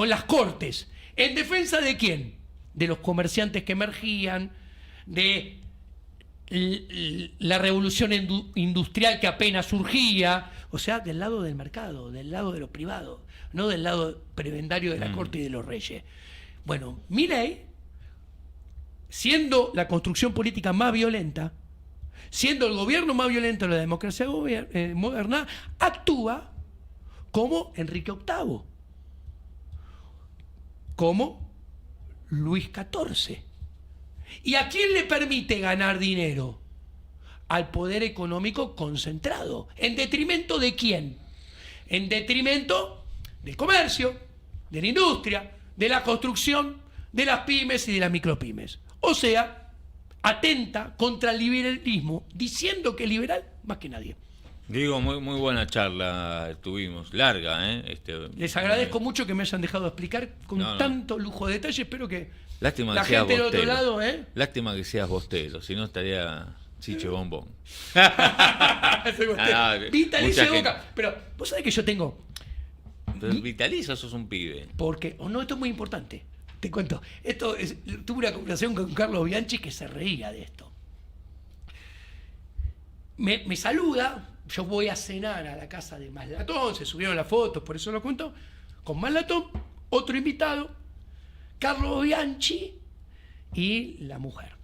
las cortes. ¿En defensa de quién? De los comerciantes que emergían, de la revolución industrial que apenas surgía, o sea, del lado del mercado, del lado de lo privado, no del lado prebendario de la corte y de los reyes. Bueno, Milei, siendo la construcción política más violenta, siendo el gobierno más violento de la democracia moderna, actúa como Enrique VIII, como Luis XIV. ¿Y a quién le permite ganar dinero? Al poder económico concentrado. ¿En detrimento de quién? En detrimento del comercio, de la industria, de la construcción, de las pymes y de las micropymes. O sea, atenta contra el liberalismo, diciendo que es liberal más que nadie. Digo, muy buena charla tuvimos, larga, ¿eh? Les agradezco mucho que me hayan dejado explicar con tanto lujo de detalle. Espero que lástima la que gente del bostero. otro lado... Lástima que seas bostero, si no estaría Chiche Bombón. Vitalicio de Boca. Pero vos sabés que yo tengo... Pero vitalizo, sos un pibe. Porque, no, esto es muy importante. Te cuento. Tuve una conversación con Carlos Bianchi que se reía de esto. Me saluda, yo voy a cenar a la casa de Maslatón, se subieron las fotos, por eso lo cuento, con Maslatón, otro invitado, Carlos Bianchi y la mujer.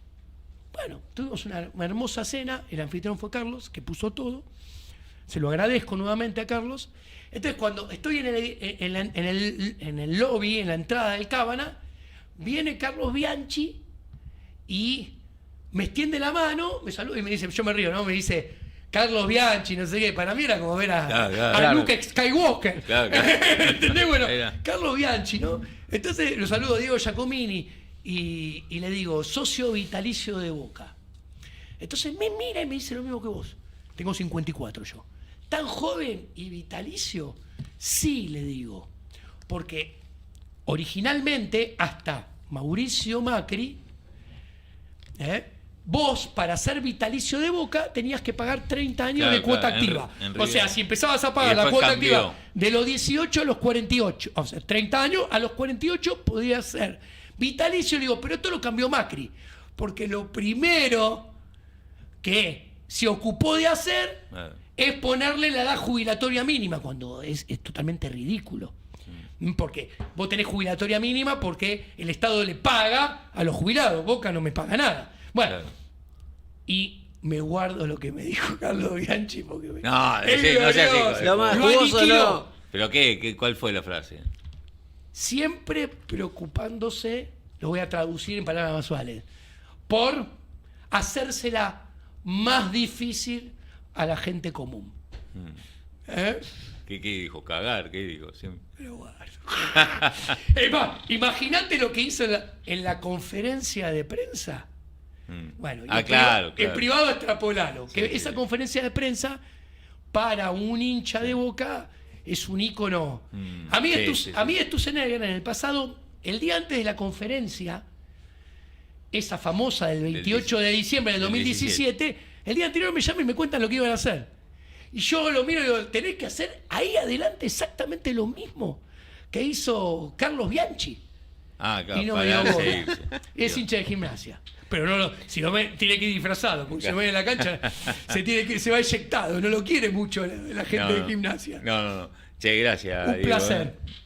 Bueno, tuvimos una hermosa cena, el anfitrión fue Carlos, que puso todo. Se lo agradezco nuevamente a Carlos. Entonces, cuando estoy en el lobby, en la entrada del Cábana, viene Carlos Bianchi y me extiende la mano, me saluda y me dice, yo me río, ¿no? Me dice, Carlos Bianchi, no sé qué. Para mí era como ver a Luke Skywalker. Claro. ¿Entendés? Bueno, Era. Carlos Bianchi, ¿no? Entonces lo saludo a Diego Giacomini y le digo, socio vitalicio de Boca. Entonces me mira y me dice lo mismo que vos. Tengo 54 yo. ¿Tan joven y vitalicio? Sí, le digo. Porque originalmente, hasta Mauricio Macri, vos, para ser vitalicio de Boca, tenías que pagar 30 años de cuota activa. O sea, si empezabas a pagar la cuota activa de los 18 a los 48, o sea, 30 años, a los 48 podías ser vitalicio. Le digo, pero esto lo cambió Macri. Porque lo primero que se ocupó de hacer es ponerle la edad jubilatoria mínima, cuando es totalmente ridículo. Porque vos tenés jubilatoria mínima porque el Estado le paga a los jubilados. Boca no me paga nada. Bueno, y me guardo lo que me dijo Carlos Bianchi porque no sé así. Lo más jugoso no. ¿Pero cuál fue la frase? Siempre preocupándose, lo voy a traducir en palabras más suaves, por hacérsela más difícil a la gente común. ¿Qué dijo? ¿Cagar? ¿Qué dijo? Siempre. Pero bueno. Imagínate lo que hizo en la conferencia de prensa. Bueno, claro. En privado extrapolalo. Sí, Que esa conferencia de prensa, para un hincha de Boca, es un ícono. A mí, Sturzenegger, en el pasado, el día antes de la conferencia, esa famosa del 28 de diciembre del 2017, el día anterior me llaman y me cuentan lo que iban a hacer. Y yo lo miro y digo, tenés que hacer ahí adelante exactamente lo mismo que hizo Carlos Bianchi. Claro, y no me dio bola. Es hincha de Gimnasia. Pero si lo ve, tiene que ir disfrazado, porque si lo ve en la cancha, se va eyectado. No lo quiere mucho la gente de Gimnasia. No. Che, gracias. Un placer.